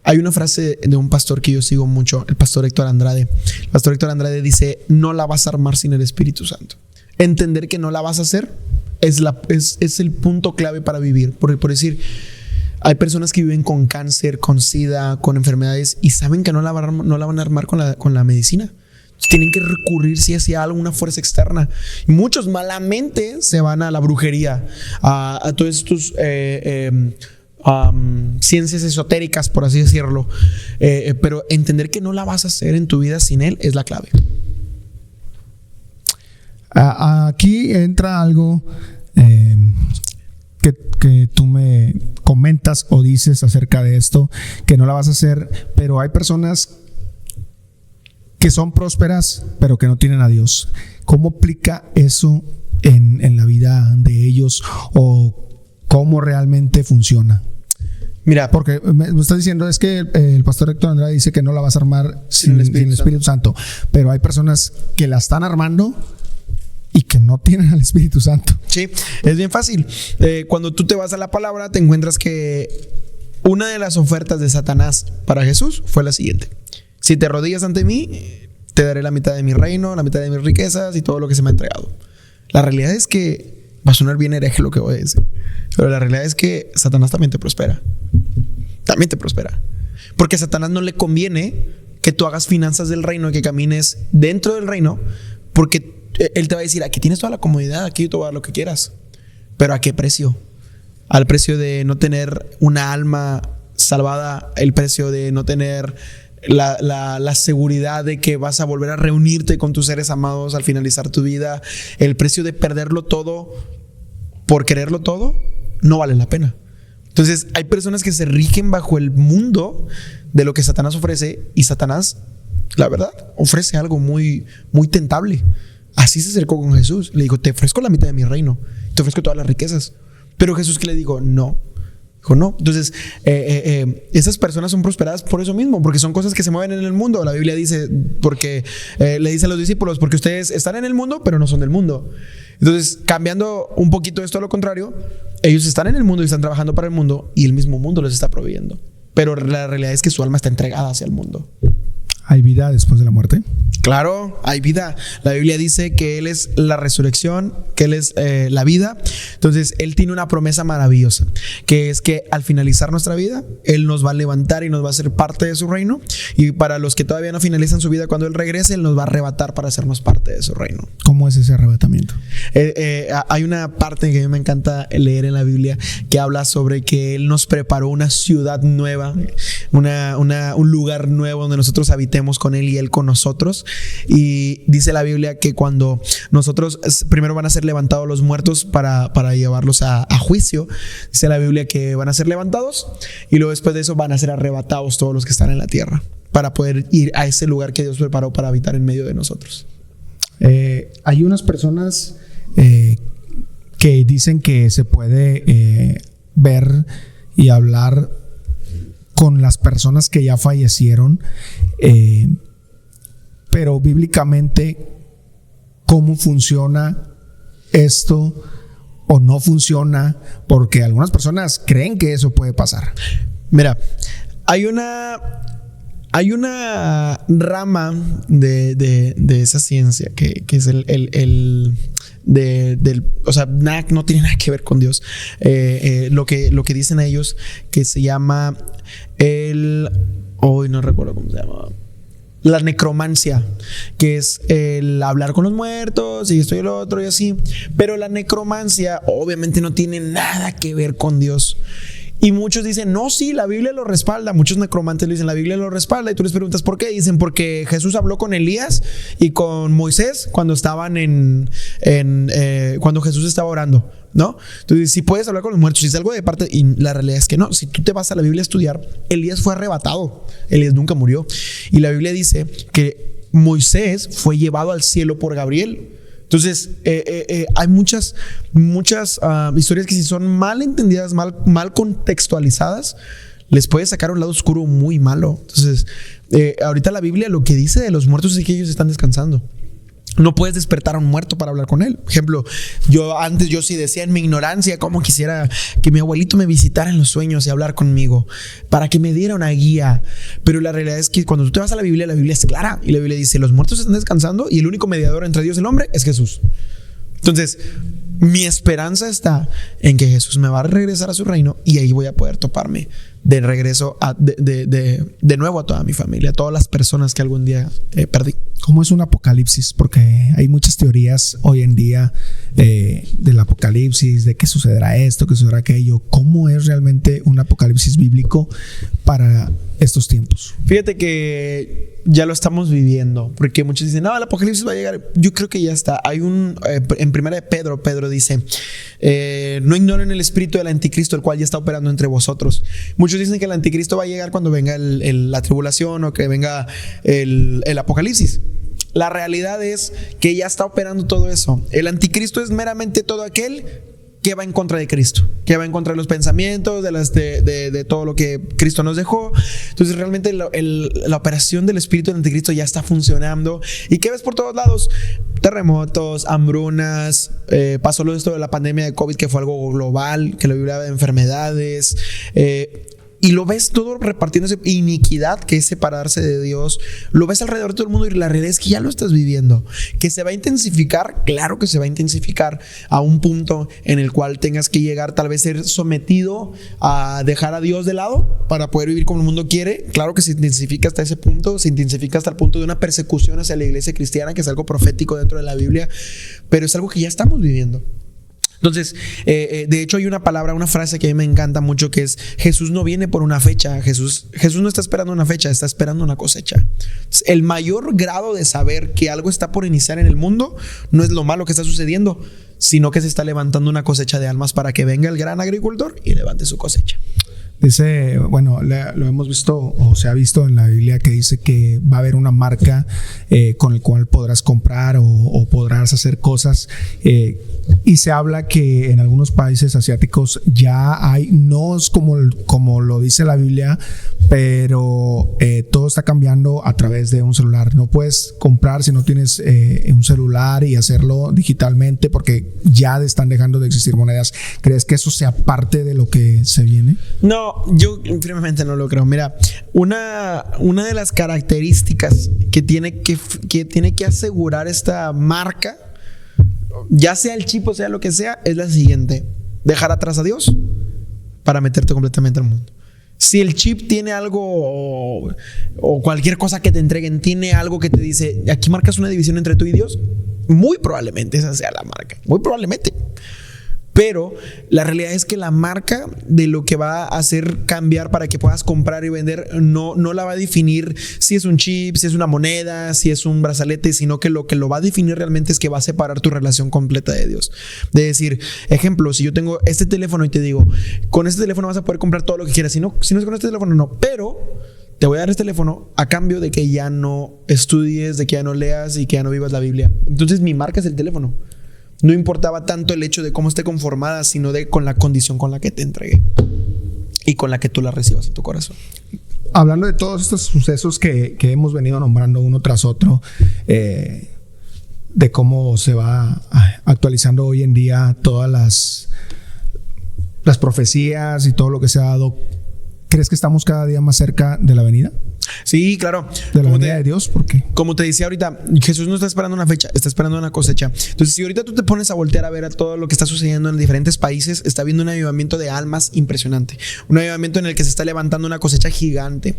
S1: Hay una frase de un pastor que yo sigo mucho, el pastor Héctor Andrade. El pastor Héctor Andrade dice, no la vas a armar sin el Espíritu Santo. Entender que no la vas a hacer es el punto clave para vivir. Por decir, hay personas que viven con cáncer, con SIDA, con enfermedades y saben que no la van a armar con la medicina. Tienen que recurrir hacia alguna fuerza externa. Y muchos malamente se van a la brujería, a todos estos ciencias esotéricas, por así decirlo, pero entender que no la vas a hacer en tu vida sin Él es la clave.
S2: Aquí entra algo que tú me comentas o dices acerca de esto, que no la vas a hacer, pero hay personas que son prósperas pero que no tienen a Dios. ¿Cómo aplica eso en la vida de ellos o cómo realmente funciona?
S1: Mira,
S2: porque me estás diciendo es que el pastor Héctor Andrade dice que no la vas a armar sin el Espíritu Santo, pero hay personas que la están armando y que no tienen al Espíritu Santo.
S1: Sí, es bien fácil. Cuando tú te vas a la palabra, te encuentras que una de las ofertas de Satanás para Jesús fue la siguiente: si te arrodillas ante mí, te daré la mitad de mi reino, la mitad de mis riquezas y todo lo que se me ha entregado. La realidad es que va a sonar bien hereje lo que voy a decir, pero la realidad es que Satanás también te prospera. También te prospera. Porque a Satanás no le conviene que tú hagas finanzas del reino y que camines dentro del reino, porque él te va a decir, aquí tienes toda la comodidad, aquí yo te voy a dar lo que quieras. Pero ¿a qué precio? Al precio de no tener una alma salvada, el precio de no tener la seguridad de que vas a volver a reunirte con tus seres amados al finalizar tu vida, el precio de perderlo todo por quererlo todo, no vale la pena. Entonces hay personas que se rigen bajo el mundo de lo que Satanás ofrece, y Satanás, la verdad, ofrece algo muy, muy tentable. Así se acercó con Jesús. Le dijo, te ofrezco la mitad de mi reino, te ofrezco todas las riquezas. Pero Jesús, ¿qué le dijo? No. Dijo no. Entonces esas personas son prosperadas por eso mismo, porque son cosas que se mueven en el mundo. La Biblia dice, porque le dice a los discípulos, porque ustedes están en el mundo pero no son del mundo. Entonces, cambiando un poquito esto a lo contrario, ellos están en el mundo y están trabajando para el mundo, y el mismo mundo les está proveyendo, pero la realidad es que su alma está entregada hacia el mundo.
S2: ¿Hay vida después de la muerte?
S1: Claro, hay vida. La Biblia dice que Él es la resurrección, que Él es la vida. Entonces Él tiene una promesa maravillosa, que es que al finalizar nuestra vida, Él nos va a levantar y nos va a hacer parte de su reino. Y para los que todavía no finalizan su vida, cuando Él regrese, Él nos va a arrebatar para hacernos parte de su reino.
S2: ¿Cómo es ese arrebatamiento?
S1: Hay una parte que a mí me encanta leer en la Biblia, que habla sobre que Él nos preparó una ciudad nueva, un lugar nuevo donde nosotros habitemos con Él y Él con nosotros. Y dice la Biblia que cuando nosotros, primero van a ser levantados los muertos para llevarlos a juicio. Dice la Biblia que van a ser levantados y luego después de eso van a ser arrebatados todos los que están en la tierra, para poder ir a ese lugar que Dios preparó para habitar en medio de nosotros.
S2: Hay unas personas que dicen que se puede ver y hablar con las personas que ya fallecieron, pero bíblicamente, ¿cómo funciona esto? o no funciona? Porque algunas personas creen que eso puede pasar.
S1: Mira, hay una rama de esa ciencia que es o sea, no tiene nada que ver con Dios. Lo que dicen ellos, que se llama hoy no recuerdo cómo se llama. La necromancia, que es el hablar con los muertos y esto y lo otro y así. Pero la necromancia obviamente no tiene nada que ver con Dios. Y muchos dicen, no, sí, la Biblia lo respalda. Muchos necromantes le dicen, la Biblia lo respalda. Y tú les preguntas, ¿por qué? Dicen, porque Jesús habló con Elías y con Moisés cuando estaban cuando Jesús estaba orando, ¿no? Entonces, si puedes hablar con los muertos, si es algo de parte, y la realidad es que no. Si tú te vas a la Biblia a estudiar, Elías fue arrebatado. Elías nunca murió. Y la Biblia dice que Moisés fue llevado al cielo por Gabriel. Entonces, hay muchas historias que si son mal entendidas, mal contextualizadas, les puede sacar un lado oscuro muy malo. Entonces, ahorita la Biblia lo que dice de los muertos es que ellos están descansando. No puedes despertar a un muerto para hablar con él. Por ejemplo, yo sí decía en mi ignorancia cómo quisiera que mi abuelito me visitara en los sueños y hablar conmigo para que me diera una guía. Pero la realidad es que cuando tú te vas a la Biblia es clara. Y la Biblia dice, los muertos están descansando y el único mediador entre Dios y el hombre es Jesús. Entonces, mi esperanza está en que Jesús me va a regresar a su reino y ahí voy a poder toparme de regreso de nuevo a toda mi familia, a todas las personas que algún día perdí.
S2: ¿Cómo es un apocalipsis? Porque hay muchas teorías hoy en día del apocalipsis, de que sucederá esto, que sucederá aquello. ¿Cómo es realmente un apocalipsis bíblico para estos tiempos?
S1: Fíjate que ya lo estamos viviendo, porque muchos dicen, no, el apocalipsis va a llegar. Yo creo que ya está. Hay en primera de Pedro dice, no ignoren el espíritu del anticristo, el cual ya está operando entre vosotros. Muchos dicen que el anticristo va a llegar cuando venga la tribulación o que venga el apocalipsis. La realidad es que ya está operando todo eso. El anticristo es meramente todo aquel que va en contra de Cristo, que va en contra de los pensamientos, de todo lo que Cristo nos dejó. Entonces realmente la operación del espíritu del anticristo ya está funcionando. ¿Y qué ves por todos lados? Terremotos, hambrunas, pasó esto de la pandemia de COVID, que fue algo global, que lo hablaba de enfermedades, y lo ves todo repartiéndose, iniquidad, que es separarse de Dios. Lo ves alrededor de todo el mundo y la realidad es que ya lo estás viviendo. Que se va a intensificar, claro que se va a intensificar a un punto en el cual tengas que llegar, tal vez ser sometido a dejar a Dios de lado para poder vivir como el mundo quiere. Claro que se intensifica hasta ese punto, se intensifica hasta el punto de una persecución hacia la iglesia cristiana, que es algo profético dentro de la Biblia, pero es algo que ya estamos viviendo. Entonces, de hecho hay una frase que a mí me encanta mucho, que es: Jesús no viene por una fecha. Jesús no está esperando una fecha, está esperando una cosecha. Entonces, el mayor grado de saber que algo está por iniciar en el mundo no es lo malo que está sucediendo, sino que se está levantando una cosecha de almas para que venga el gran agricultor y levante su cosecha.
S2: Dice, bueno, lo hemos visto o se ha visto en la Biblia, que dice que va a haber una marca con el cual podrás comprar o podrás hacer cosas, y se habla que en algunos países asiáticos ya hay, no es como lo dice la Biblia, pero todo está cambiando a través de un celular. No puedes comprar si no tienes un celular y hacerlo digitalmente, porque ya están dejando de existir monedas. ¿Crees que eso sea parte de lo que se viene?
S1: No, yo firmemente no lo creo. Mira, una de las características que tiene que asegurar esta marca, ya sea el chip o sea lo que sea, es la siguiente: dejar atrás a Dios para meterte completamente al mundo. Si el chip tiene algo o cualquier cosa que te entreguen tiene algo que te dice, aquí marcas una división entre tú y Dios, muy probablemente esa sea la marca, muy probablemente. Pero la realidad es que la marca de lo que va a hacer cambiar para que puedas comprar y vender no la va a definir si es un chip, si es una moneda, si es un brazalete, sino que lo va a definir realmente es que va a separar tu relación completa de Dios. De decir, ejemplo, si yo tengo este teléfono y te digo, con este teléfono vas a poder comprar todo lo que quieras, si no es con este teléfono no, pero te voy a dar este teléfono a cambio de que ya no estudies, de que ya no leas y que ya no vivas la Biblia. Entonces mi marca es el teléfono. No importaba tanto el hecho de cómo esté conformada, sino con la condición con la que te entregué y con la que tú la recibas en tu corazón.
S2: Hablando de todos estos sucesos que hemos venido nombrando uno tras otro, de cómo se va actualizando hoy en día todas las profecías y todo lo que se ha dado, ¿crees que estamos cada día más cerca de la venida?
S1: Sí, claro.
S2: De la venida de Dios, ¿por qué?
S1: Como te decía ahorita, Jesús no está esperando una fecha, está esperando una cosecha. Entonces, si ahorita tú te pones a voltear a ver a todo lo que está sucediendo en diferentes países, está habiendo un avivamiento de almas impresionante. Un avivamiento en el que se está levantando una cosecha gigante.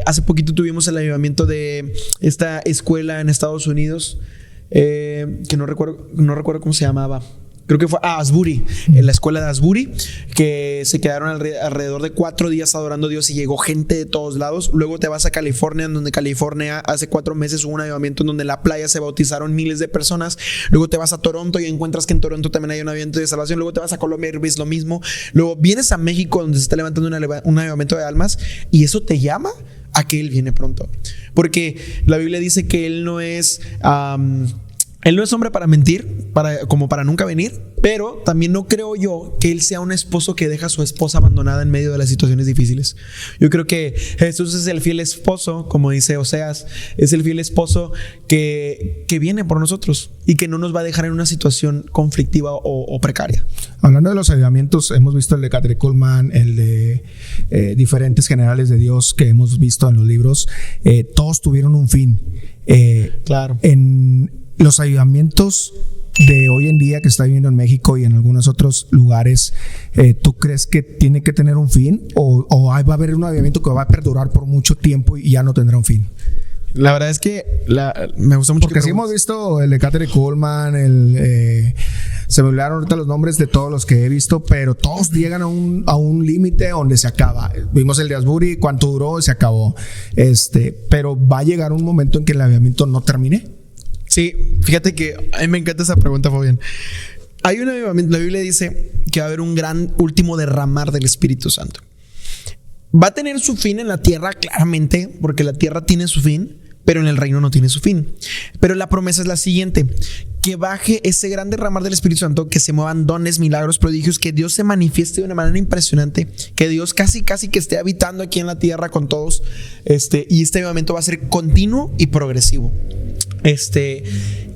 S1: Hace poquito tuvimos el avivamiento de esta escuela en Estados Unidos, que no recuerdo cómo se llamaba. Creo que fue Asbury, en la escuela de Asbury, que se quedaron alrededor de 4 días adorando a Dios y llegó gente de todos lados. Luego te vas a California, en donde California hace 4 meses hubo un avivamiento en donde en la playa se bautizaron miles de personas. Luego te vas a Toronto y encuentras que en Toronto también hay un avivamiento de salvación. Luego te vas a Colombia y ves lo mismo. Luego vienes a México, donde se está levantando un avivamiento de almas, y eso te llama a que Él viene pronto. Porque la Biblia dice que Él no es... Él no es hombre para mentir, como para nunca venir, pero también no creo yo que Él sea un esposo que deja a su esposa abandonada en medio de las situaciones difíciles. Yo creo que Jesús es el fiel esposo, como dice Oseas, es el fiel esposo que viene por nosotros y que no nos va a dejar en una situación conflictiva o precaria.
S2: Hablando de los avivamientos, hemos visto el de Kathryn Kuhlman, el de diferentes generales de Dios que hemos visto en los libros. Todos tuvieron un fin.
S1: Claro.
S2: En los avivamientos de hoy en día que está viviendo en México y en algunos otros lugares, ¿tú crees que tiene que tener un fin? ¿O va a haber un avivamiento que va a perdurar por mucho tiempo y ya no tendrá un fin?
S1: La verdad es que me gusta mucho.
S2: Porque sí hemos visto el de Kathryn Kuhlman, se me olvidaron ahorita los nombres de todos los que he visto, pero todos llegan a un límite donde se acaba. Vimos el de Asbury, cuánto duró, se acabó. Pero va a llegar un momento en que el avivamiento no termine.
S1: Sí, fíjate que a mí me encanta esa pregunta, Fabián. Hay un avivamiento, la Biblia dice que va a haber un gran último derramar del Espíritu Santo. Va a tener su fin en la tierra, claramente, porque la tierra tiene su fin, pero en el reino no tiene su fin. Pero la promesa es la siguiente: que baje ese gran derramar del Espíritu Santo, que se muevan dones, milagros, prodigios, que Dios se manifieste de una manera impresionante, que Dios casi que esté habitando aquí en la tierra con todos, y este avivamiento va a ser continuo y progresivo.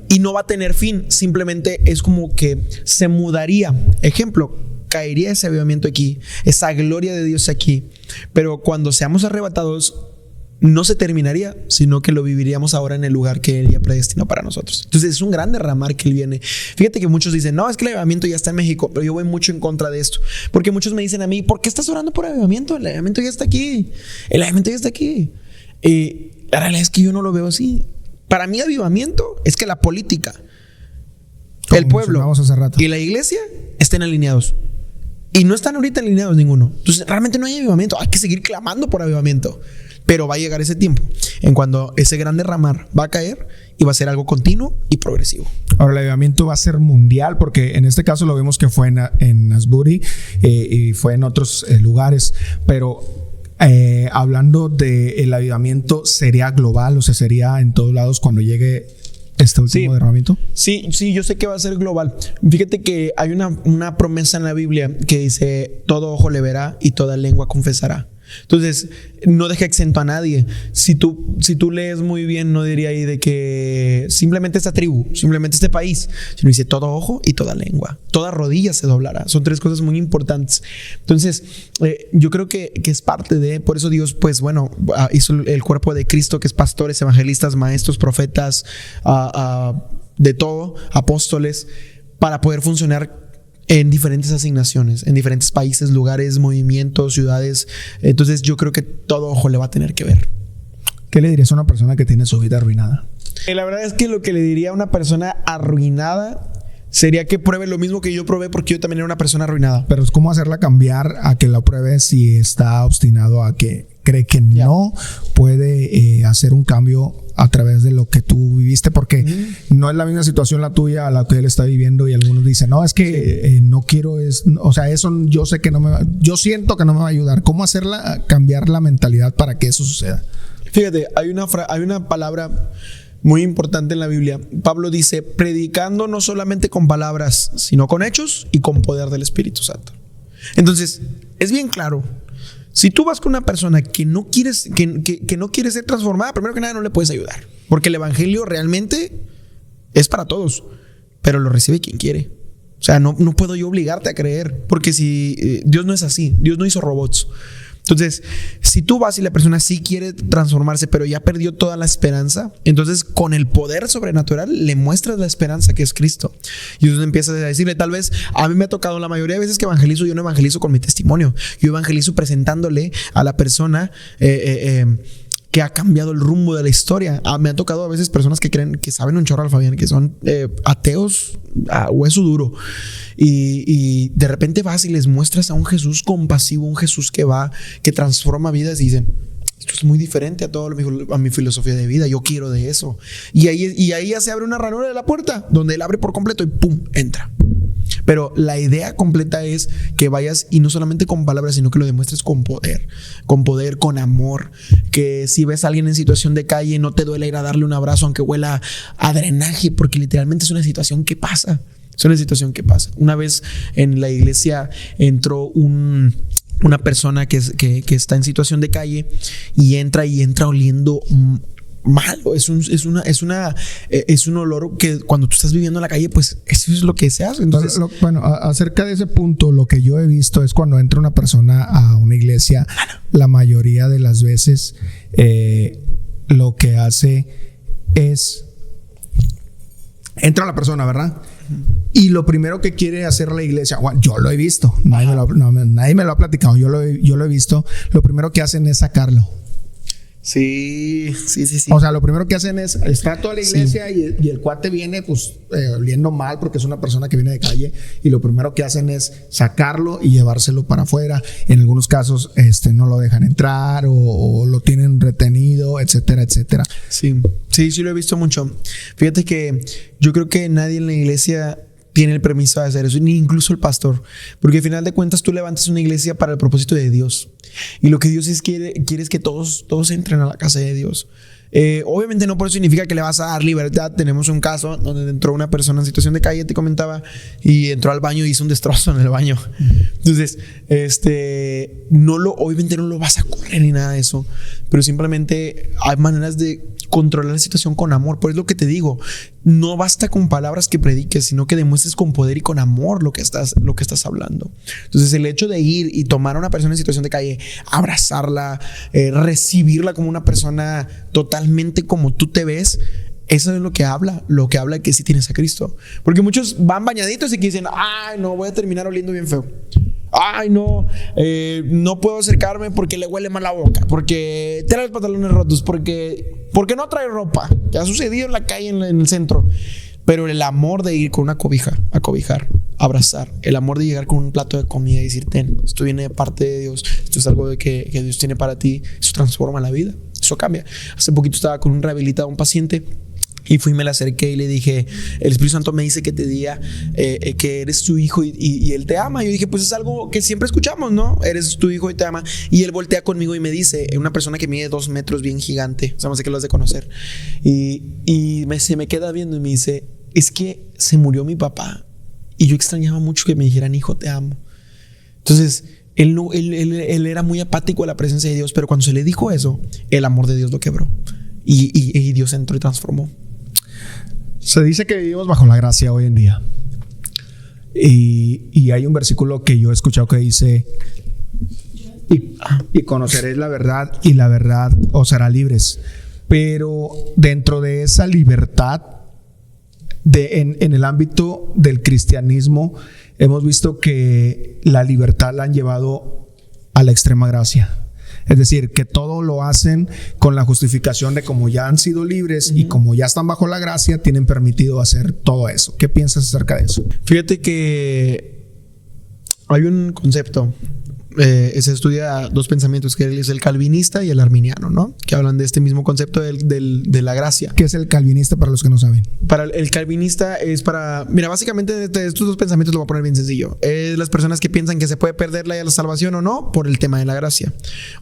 S1: Y no va a tener fin, simplemente es como que se mudaría. Ejemplo, caería ese avivamiento aquí, esa gloria de Dios aquí, pero cuando seamos arrebatados no se terminaría, sino que lo viviríamos ahora en el lugar que Él ya predestinó para nosotros. Entonces es un gran derramar que Él viene. Fíjate que muchos dicen, no, es que el avivamiento ya está en México, pero yo voy mucho en contra de esto, porque muchos me dicen a mí, ¿por qué estás orando por avivamiento? El avivamiento ya está aquí, el avivamiento ya está aquí. La realidad es que yo no lo veo así. Para mí avivamiento es que la política, el pueblo y la iglesia estén alineados. Y no están ahorita alineados ninguno. Entonces realmente no hay avivamiento. Hay que seguir clamando por avivamiento. Pero va a llegar ese tiempo en cuando ese gran derramar va a caer y va a ser algo continuo y progresivo.
S2: Ahora el avivamiento va a ser mundial, porque en este caso lo vimos que fue en Asbury y fue en otros lugares. Pero hablando del avivamiento, ¿sería global? O sea, ¿sería en todos lados cuando llegue este último derramamiento?
S1: Sí, yo sé que va a ser global. Fíjate que hay una promesa en la Biblia que dice: todo ojo le verá y toda lengua confesará. Entonces, no deja exento a nadie. Si tú lees muy bien, no diría ahí de que simplemente esta tribu, simplemente este país, sino dice todo ojo y toda lengua, toda rodilla se doblará. Son 3 cosas muy importantes. Entonces, yo creo que es parte de, por eso Dios, pues bueno, hizo el cuerpo de Cristo, que es pastores, evangelistas, maestros, profetas, de todo, apóstoles, para poder funcionar en diferentes asignaciones, en diferentes países, lugares, movimientos, ciudades. Entonces yo creo que todo ojo le va a tener que ver.
S2: ¿Qué le dirías a una persona que tiene su vida arruinada?
S1: La verdad es que lo que le diría a una persona arruinada sería que pruebe lo mismo que yo probé, porque yo también era una persona arruinada.
S2: Pero es cómo hacerla cambiar a que la pruebe si está obstinado a que cree que no puede hacer un cambio a través de lo que tú viviste, porque no es la misma situación la tuya a la que él está viviendo, y algunos dicen, no, es que no quiero, o sea, eso yo sé que no me va, yo siento que no me va a ayudar. ¿Cómo hacerla cambiar la mentalidad para que eso suceda?
S1: Fíjate, hay una palabra muy importante en la Biblia. Pablo dice: predicando no solamente con palabras, sino con hechos y con poder del Espíritu Santo. Entonces, es bien claro. Si tú vas con una persona que no quiere ser transformada, primero que nada no le puedes ayudar, porque el evangelio realmente Es para todos, pero lo recibe quien quiere. O sea, no puedo yo obligarte a creer, porque si Dios no es así, Dios no hizo robots. Entonces, si tú vas y la persona sí quiere transformarse, pero ya perdió toda la esperanza, entonces con el poder sobrenatural le muestras la esperanza que es Cristo. Y entonces empiezas a decirle, tal vez a mí me ha tocado la mayoría de veces que evangelizo, yo no evangelizo con mi testimonio, yo evangelizo presentándole a la persona que ha cambiado el rumbo de la historia. Me han tocado a veces personas que creen que saben un chorro, Fabián, que son ateos a hueso duro. Y de repente vas y les muestras a un Jesús compasivo, un Jesús que transforma vidas y dicen, esto es muy diferente a mi filosofía de vida, yo quiero de eso. Y ahí ya se abre una ranura de la puerta, donde él abre por completo y ¡pum! Entra. Pero la idea completa es que vayas y no solamente con palabras, sino que lo demuestres con poder, con amor. Que si ves a alguien en situación de calle, no te duele ir a darle un abrazo aunque huela a drenaje, porque literalmente es una situación que pasa. Es una situación que pasa. Una vez en la iglesia entró una persona que está en situación de calle y entra oliendo malo. Es un olor que cuando tú estás viviendo en la calle, pues eso es lo que se hace. Entonces,
S2: acerca de ese punto, lo que yo he visto es cuando entra una persona a una iglesia, la mayoría de las veces lo que hace es entra la persona, ¿verdad? Y lo primero que quiere hacer la iglesia, yo lo he visto, nadie me lo ha platicado, yo lo he visto, lo primero que hacen es sacarlo.
S1: Sí.
S2: O sea, lo primero que hacen es, está toda la iglesia y el cuate viene pues oliendo mal porque es una persona que viene de calle, y lo primero que hacen es sacarlo y llevárselo para afuera. En algunos casos no lo dejan entrar o lo tienen retenido, etcétera, etcétera.
S1: Sí, lo he visto mucho. Fíjate que yo creo que nadie en la iglesia tiene el permiso de hacer eso, ni incluso el pastor, porque al final de cuentas tú levantas una iglesia para el propósito de Dios, y lo que Dios quiere es que todos entren a la casa de Dios. Obviamente no por eso significa que le vas a dar libertad. Tenemos un caso donde entró una persona en situación de calle, te comentaba, y entró al baño y hizo un destrozo en el baño. Entonces, obviamente no lo vas a correr ni nada de eso, pero simplemente hay maneras de controlar la situación con amor. Por eso es lo que te digo, no basta con palabras que prediques, sino que demuestres con poder y con amor lo que estás hablando. Entonces, el hecho de ir y tomar a una persona en situación de calle, abrazarla, recibirla como una persona totalmente como tú te ves, eso es lo que habla que sí tienes a Cristo. Porque muchos van bañaditos y que dicen, ay, no, voy a terminar oliendo bien feo. Ay, no, no puedo acercarme porque le huele mal la boca, porque trae los pantalones rotos, porque no trae ropa, que ha sucedido en la calle, en el centro. Pero el amor de ir con una cobija, a cobijar, abrazar, el amor de llegar con un plato de comida y decir, esto viene de parte de Dios, esto es algo que Dios tiene para ti, eso transforma la vida, eso cambia. Hace poquito estaba con un rehabilitado, un paciente, y fui, me le acerqué y le dije, el Espíritu Santo me dice que te diga que eres tu hijo y Él te ama. Yo dije, pues es algo que siempre escuchamos, ¿no? Eres tu hijo y te ama. Y él voltea conmigo y me dice, una persona que mide 2 metros, bien gigante, o sea, no sé qué lo has de conocer, y se me queda viendo y me dice, es que se murió mi papá y yo extrañaba mucho que me dijeran, hijo, te amo. Entonces él era muy apático a la presencia de Dios, pero cuando se le dijo eso, el amor de Dios lo quebró y Dios entró y transformó.
S2: Se dice que vivimos bajo la gracia hoy en día. Y hay un versículo que yo he escuchado que dice, y conoceréis la verdad y la verdad os hará libres. Pero dentro de esa libertad, en el ámbito del cristianismo, hemos visto que la libertad la han llevado a la extrema gracia. Es decir, que todo lo hacen con la justificación de como ya han sido libres y como ya están bajo la gracia, tienen permitido hacer todo eso. ¿Qué piensas acerca de eso?
S1: Fíjate que hay un concepto, se estudia 2 pensamientos, que es el calvinista y el arminiano, ¿no? Que hablan de este mismo concepto de la gracia.
S2: ¿Qué es el calvinista para los que no saben?
S1: Para el calvinista es mira, básicamente de estos 2 pensamientos lo voy a poner bien sencillo. Es las personas que piensan que se puede perder la salvación o no por el tema de la gracia,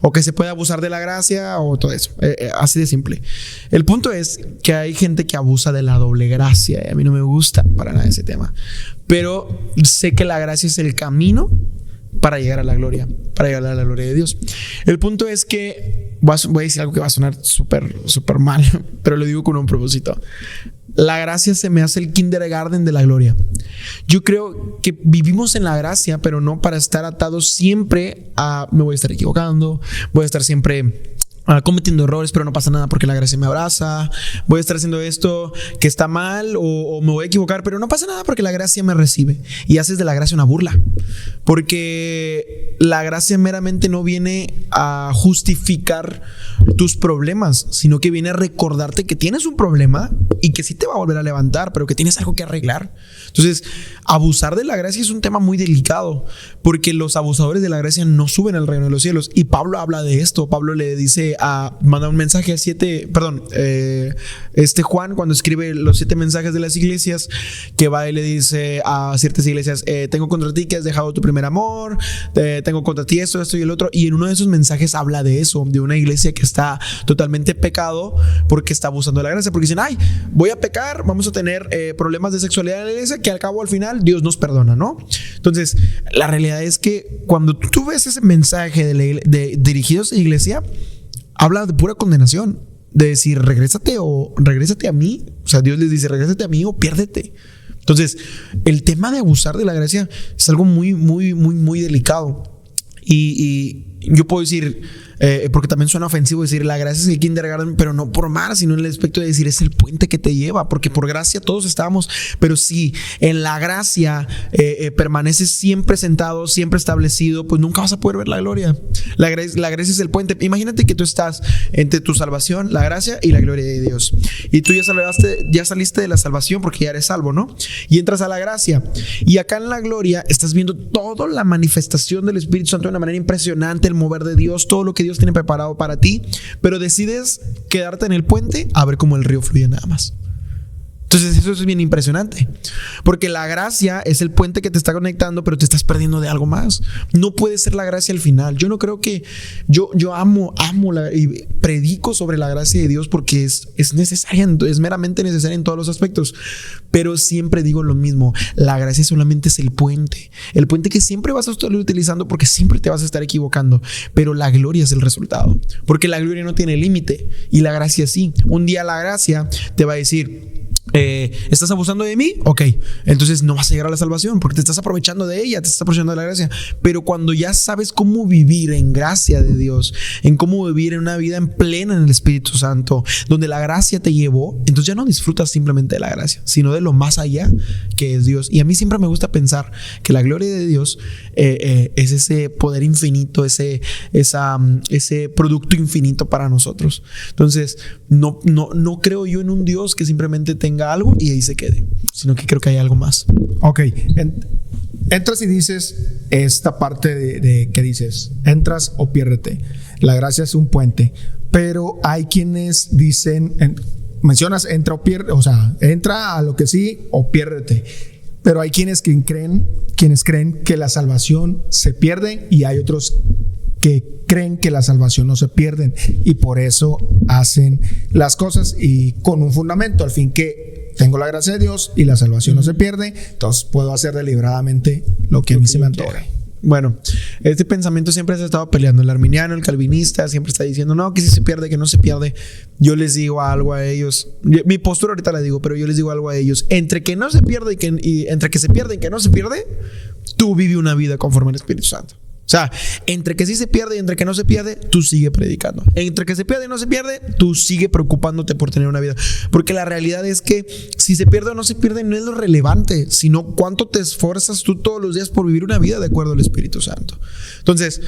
S1: o que se puede abusar de la gracia o todo eso, así de simple. El punto es que hay gente que abusa de la doble gracia, y a mí no me gusta para nada ese tema, pero sé que la gracia es el camino para llegar a la gloria, de Dios. El punto es que voy a decir algo que va a sonar súper mal, pero lo digo con un propósito. la gracia se me hace el kindergarten de la gloria. Yo creo que vivimos en la gracia, pero no para estar atados siempre a me voy a estar equivocando, voy a estar siempre cometiendo errores, pero no pasa nada porque la gracia me abraza. Voy a estar haciendo esto que está mal o me voy a equivocar, pero no pasa nada porque la gracia me recibe. Y haces de la gracia una burla, porque la gracia meramente no viene a justificar tus problemas, sino que viene a recordarte que tienes un problema y que sí te va a volver a levantar, pero que tienes algo que arreglar. Entonces, abusar de la gracia es un tema muy delicado, porque los abusadores de la gracia no suben al reino de los cielos. Y Pablo habla de esto. Pablo le dice manda un mensaje a Juan, cuando escribe los 7 mensajes de las iglesias, que va y le dice a ciertas iglesias, tengo contra ti que has dejado tu primer amor, tengo contra ti esto y el otro. Y en uno de esos mensajes habla de eso, de una iglesia que está totalmente pecado porque está abusando de la gracia, porque dicen, ay, voy a pecar, vamos a tener problemas de sexualidad en la iglesia, que al cabo al final Dios nos perdona, ¿no? Entonces, la realidad es que cuando tú ves ese mensaje de dirigidos a la iglesia, habla de pura condenación, de decir, regrésate a mí. O sea, Dios les dice, regrésate a mí o piérdete. Entonces, el tema de abusar de la gracia es algo muy, muy, muy, muy delicado. Y yo puedo decir, porque también suena ofensivo decir la gracia es el kindergarten, pero no por mar, sino en el aspecto de decir es el puente que te lleva, porque por gracia todos estábamos, pero si en la gracia permaneces siempre sentado, siempre establecido, pues nunca vas a poder ver la gloria. La gracia es el puente. Imagínate que tú estás entre tu salvación, la gracia y la gloria de Dios, y tú ya saliste de la salvación porque ya eres salvo, ¿no? Y entras a la gracia, y acá en la gloria estás viendo toda la manifestación del Espíritu Santo de una manera impresionante, el mover de Dios, todo lo que Dios tiene preparado para ti, pero decides quedarte en el puente a ver cómo el río fluye nada más. Entonces eso es bien impresionante, porque la gracia es el puente que te está conectando, pero te estás perdiendo de algo más. No puede ser la gracia al final. Yo no creo que yo amo y predico sobre la gracia de Dios porque es necesaria, es meramente necesaria en todos los aspectos, pero siempre digo lo mismo, la gracia solamente es el puente que siempre vas a estar utilizando porque siempre te vas a estar equivocando, pero la gloria es el resultado, porque la gloria no tiene límite y la gracia sí. Un día la gracia te va a decir, ¿estás abusando de mí? Ok, entonces no vas a llegar a la salvación porque te estás aprovechando de ella, te estás aprovechando de la gracia. Pero cuando ya sabes cómo vivir en gracia de Dios, en cómo vivir en una vida en plena en el Espíritu Santo, donde la gracia te llevó, entonces ya no disfrutas simplemente de la gracia, sino de lo más allá que es Dios. Y a mí siempre me gusta pensar que la gloria de Dios es ese poder infinito, ese producto infinito para nosotros. Entonces no creo yo en un Dios que simplemente tenga algo y ahí se quede, sino que creo que hay algo más.
S2: Ok, entras y dices esta parte de que dices, entras o piérdete. La gracia es un puente, pero hay quienes dicen, mencionas entra o pierde, o sea, entra a lo que sí o piérdete. Pero hay quienes creen que la salvación se pierde y hay otros que creen que la salvación no se pierden y por eso hacen las cosas y con un fundamento, al fin que tengo la gracia de Dios y la salvación no se pierde, entonces puedo hacer deliberadamente lo que a mí se me antoje.
S1: Bueno, este pensamiento siempre se ha estado peleando. El arminiano, el calvinista siempre está diciendo no, que si se pierde, que no se pierde. Yo les digo algo a ellos, mi postura ahorita la digo, pero yo les digo algo a ellos: entre que no se pierde y entre que se pierde y que no se pierde, tú vive una vida conforme al Espíritu Santo. O sea, entre que sí se pierde y entre que no se pierde, tú sigue predicando. Entre que se pierde y no se pierde, tú sigue preocupándote por tener una vida. Porque la realidad es que si se pierde o no se pierde no es lo relevante, sino cuánto te esfuerzas tú todos los días por vivir una vida de acuerdo al Espíritu Santo. Entonces,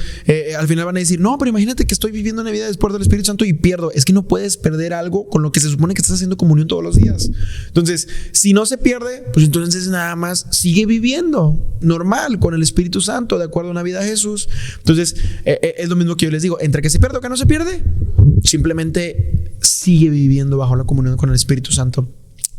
S1: al final van a decir, no, pero imagínate que estoy viviendo una vida después del Espíritu Santo y pierdo. Es que no puedes perder algo con lo que se supone que estás haciendo comunión todos los días. Entonces, si no se pierde, pues entonces nada más sigue viviendo normal con el Espíritu Santo de acuerdo a una vida de Jesús. Entonces es lo mismo que yo les digo: entre que se pierde o que no se pierde, simplemente sigue viviendo bajo la comunión con el Espíritu Santo.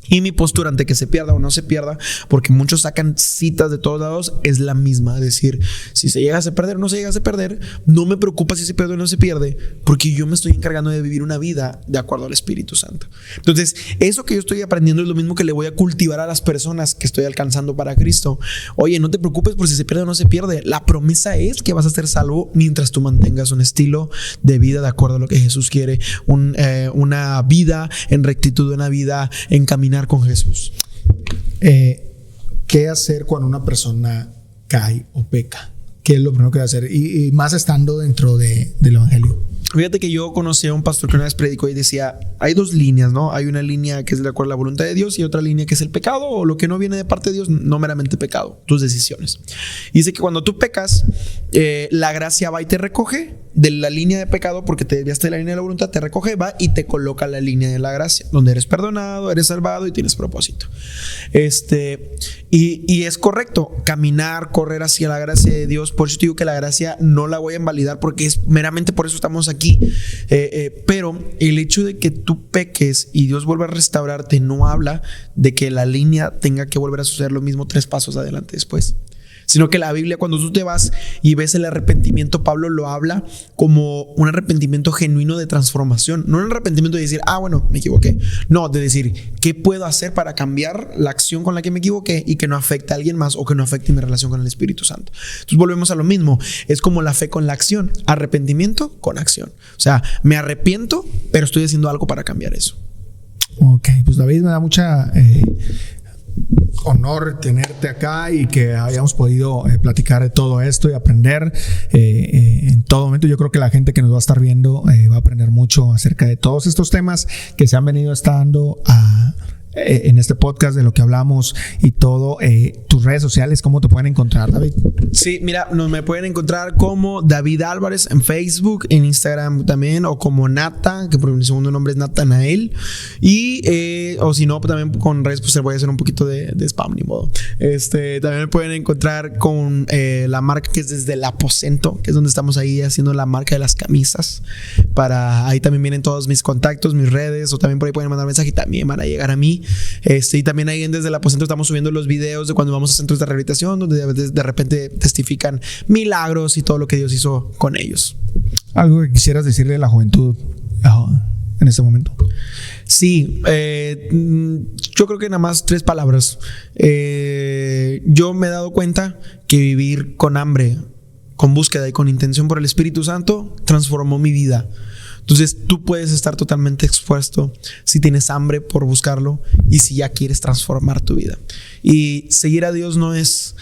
S1: Y mi postura ante que se pierda o no se pierda, porque muchos sacan citas de todos lados, es la misma. Es decir, si se llega a perder o no se llega a perder, no me preocupa si se pierde o no se pierde, porque yo me estoy encargando de vivir una vida de acuerdo al Espíritu Santo. Entonces, eso que yo estoy aprendiendo es lo mismo que le voy a cultivar a las personas que estoy alcanzando para Cristo. Oye, no te preocupes por si se pierde o no se pierde. La promesa es que vas a ser salvo mientras tú mantengas un estilo de vida de acuerdo a lo que Jesús quiere. Una vida en rectitud, una vida en camino caminar con Jesús.
S2: ¿Qué hacer cuando una persona cae o peca? ¿Qué es lo primero que debe hacer? Y más estando dentro del evangelio.
S1: Fíjate que yo conocí a un pastor que una vez predicó y decía, hay dos líneas, ¿no? Hay una línea que es de acuerdo a la voluntad de Dios y otra línea que es el pecado o lo que no viene de parte de Dios, no meramente pecado, tus decisiones. Y dice que cuando tú pecas, la gracia va y te recoge de la línea de pecado porque te desviaste de la línea de la voluntad, te recoge, va y te coloca la línea de la gracia, donde eres perdonado, eres salvado y tienes propósito. Y es correcto, caminar, correr hacia la gracia de Dios. Por eso te digo que la gracia no la voy a invalidar porque es meramente por eso estamos aquí. Pero el hecho de que tú peques y Dios vuelva a restaurarte no habla de que la línea tenga que volver a suceder lo mismo 3 pasos adelante después. Sino que la Biblia, cuando tú te vas y ves el arrepentimiento, Pablo lo habla como un arrepentimiento genuino de transformación. No un arrepentimiento de decir, bueno, me equivoqué. No, de decir, ¿qué puedo hacer para cambiar la acción con la que me equivoqué y que no afecte a alguien más o que no afecte mi relación con el Espíritu Santo? Entonces volvemos a lo mismo. Es como la fe con la acción. Arrepentimiento con acción. O sea, me arrepiento, pero estoy haciendo algo para cambiar eso.
S2: Ok, pues David, me da mucha honor tenerte acá y que hayamos podido platicar de todo esto y aprender en todo momento. Yo creo que la gente que nos va a estar viendo va a aprender mucho acerca de todos estos temas que se han venido estando en este podcast, de lo que hablamos y todo. Tus redes sociales, ¿cómo te pueden encontrar, David?
S1: Sí, mira, me pueden encontrar como David Álvarez en Facebook, en Instagram también, o como Nata, que por mi segundo nombre es Natanael. Y o si no, también con redes, pues voy a hacer un poquito de spam, ni modo. También me pueden encontrar con la marca que es Desde el Aposento, que es donde estamos ahí haciendo la marca de las camisas. Ahí también vienen todos mis contactos, mis redes, o también por ahí pueden mandar mensaje y también van a llegar a mí. Y también ahí Desde el Aposento estamos subiendo los videos de cuando vamos a centros de rehabilitación, donde de repente testifican milagros y todo lo que Dios hizo con ellos.
S2: ¿Algo que quisieras decirle a la juventud en este momento?
S1: Sí, yo creo que nada más 3 palabras. Yo me he dado cuenta que vivir con hambre, con búsqueda y con intención por el Espíritu Santo transformó mi vida. Entonces tú puedes estar totalmente expuesto si tienes hambre por buscarlo y si ya quieres transformar tu vida. Y seguir a Dios no es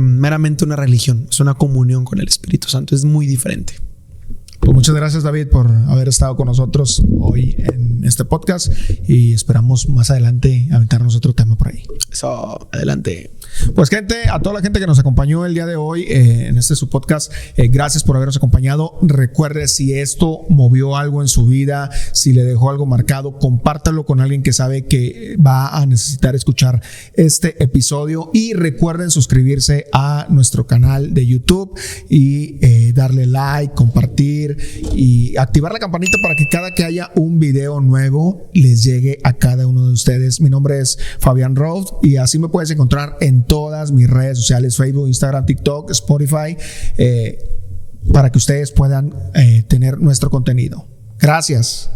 S1: meramente una religión, es una comunión con el Espíritu Santo, es muy diferente.
S2: Pues muchas gracias, David, por haber estado con nosotros hoy en este podcast y esperamos más adelante aventarnos otro tema por ahí.
S1: Eso, adelante.
S2: Pues gente, a toda la gente que nos acompañó el día de hoy en su podcast, gracias por habernos acompañado. Recuerde, si esto movió algo en su vida, si le dejó algo marcado, compártalo con alguien que sabe que va a necesitar escuchar este episodio. Y recuerden suscribirse a nuestro canal de YouTube y darle like, compartir y activar la campanita para que cada que haya un video nuevo les llegue a cada uno de ustedes. Mi nombre es Fabián Roth y así me puedes encontrar en todas mis redes sociales: Facebook, Instagram, TikTok, Spotify, para que ustedes puedan tener nuestro contenido. Gracias.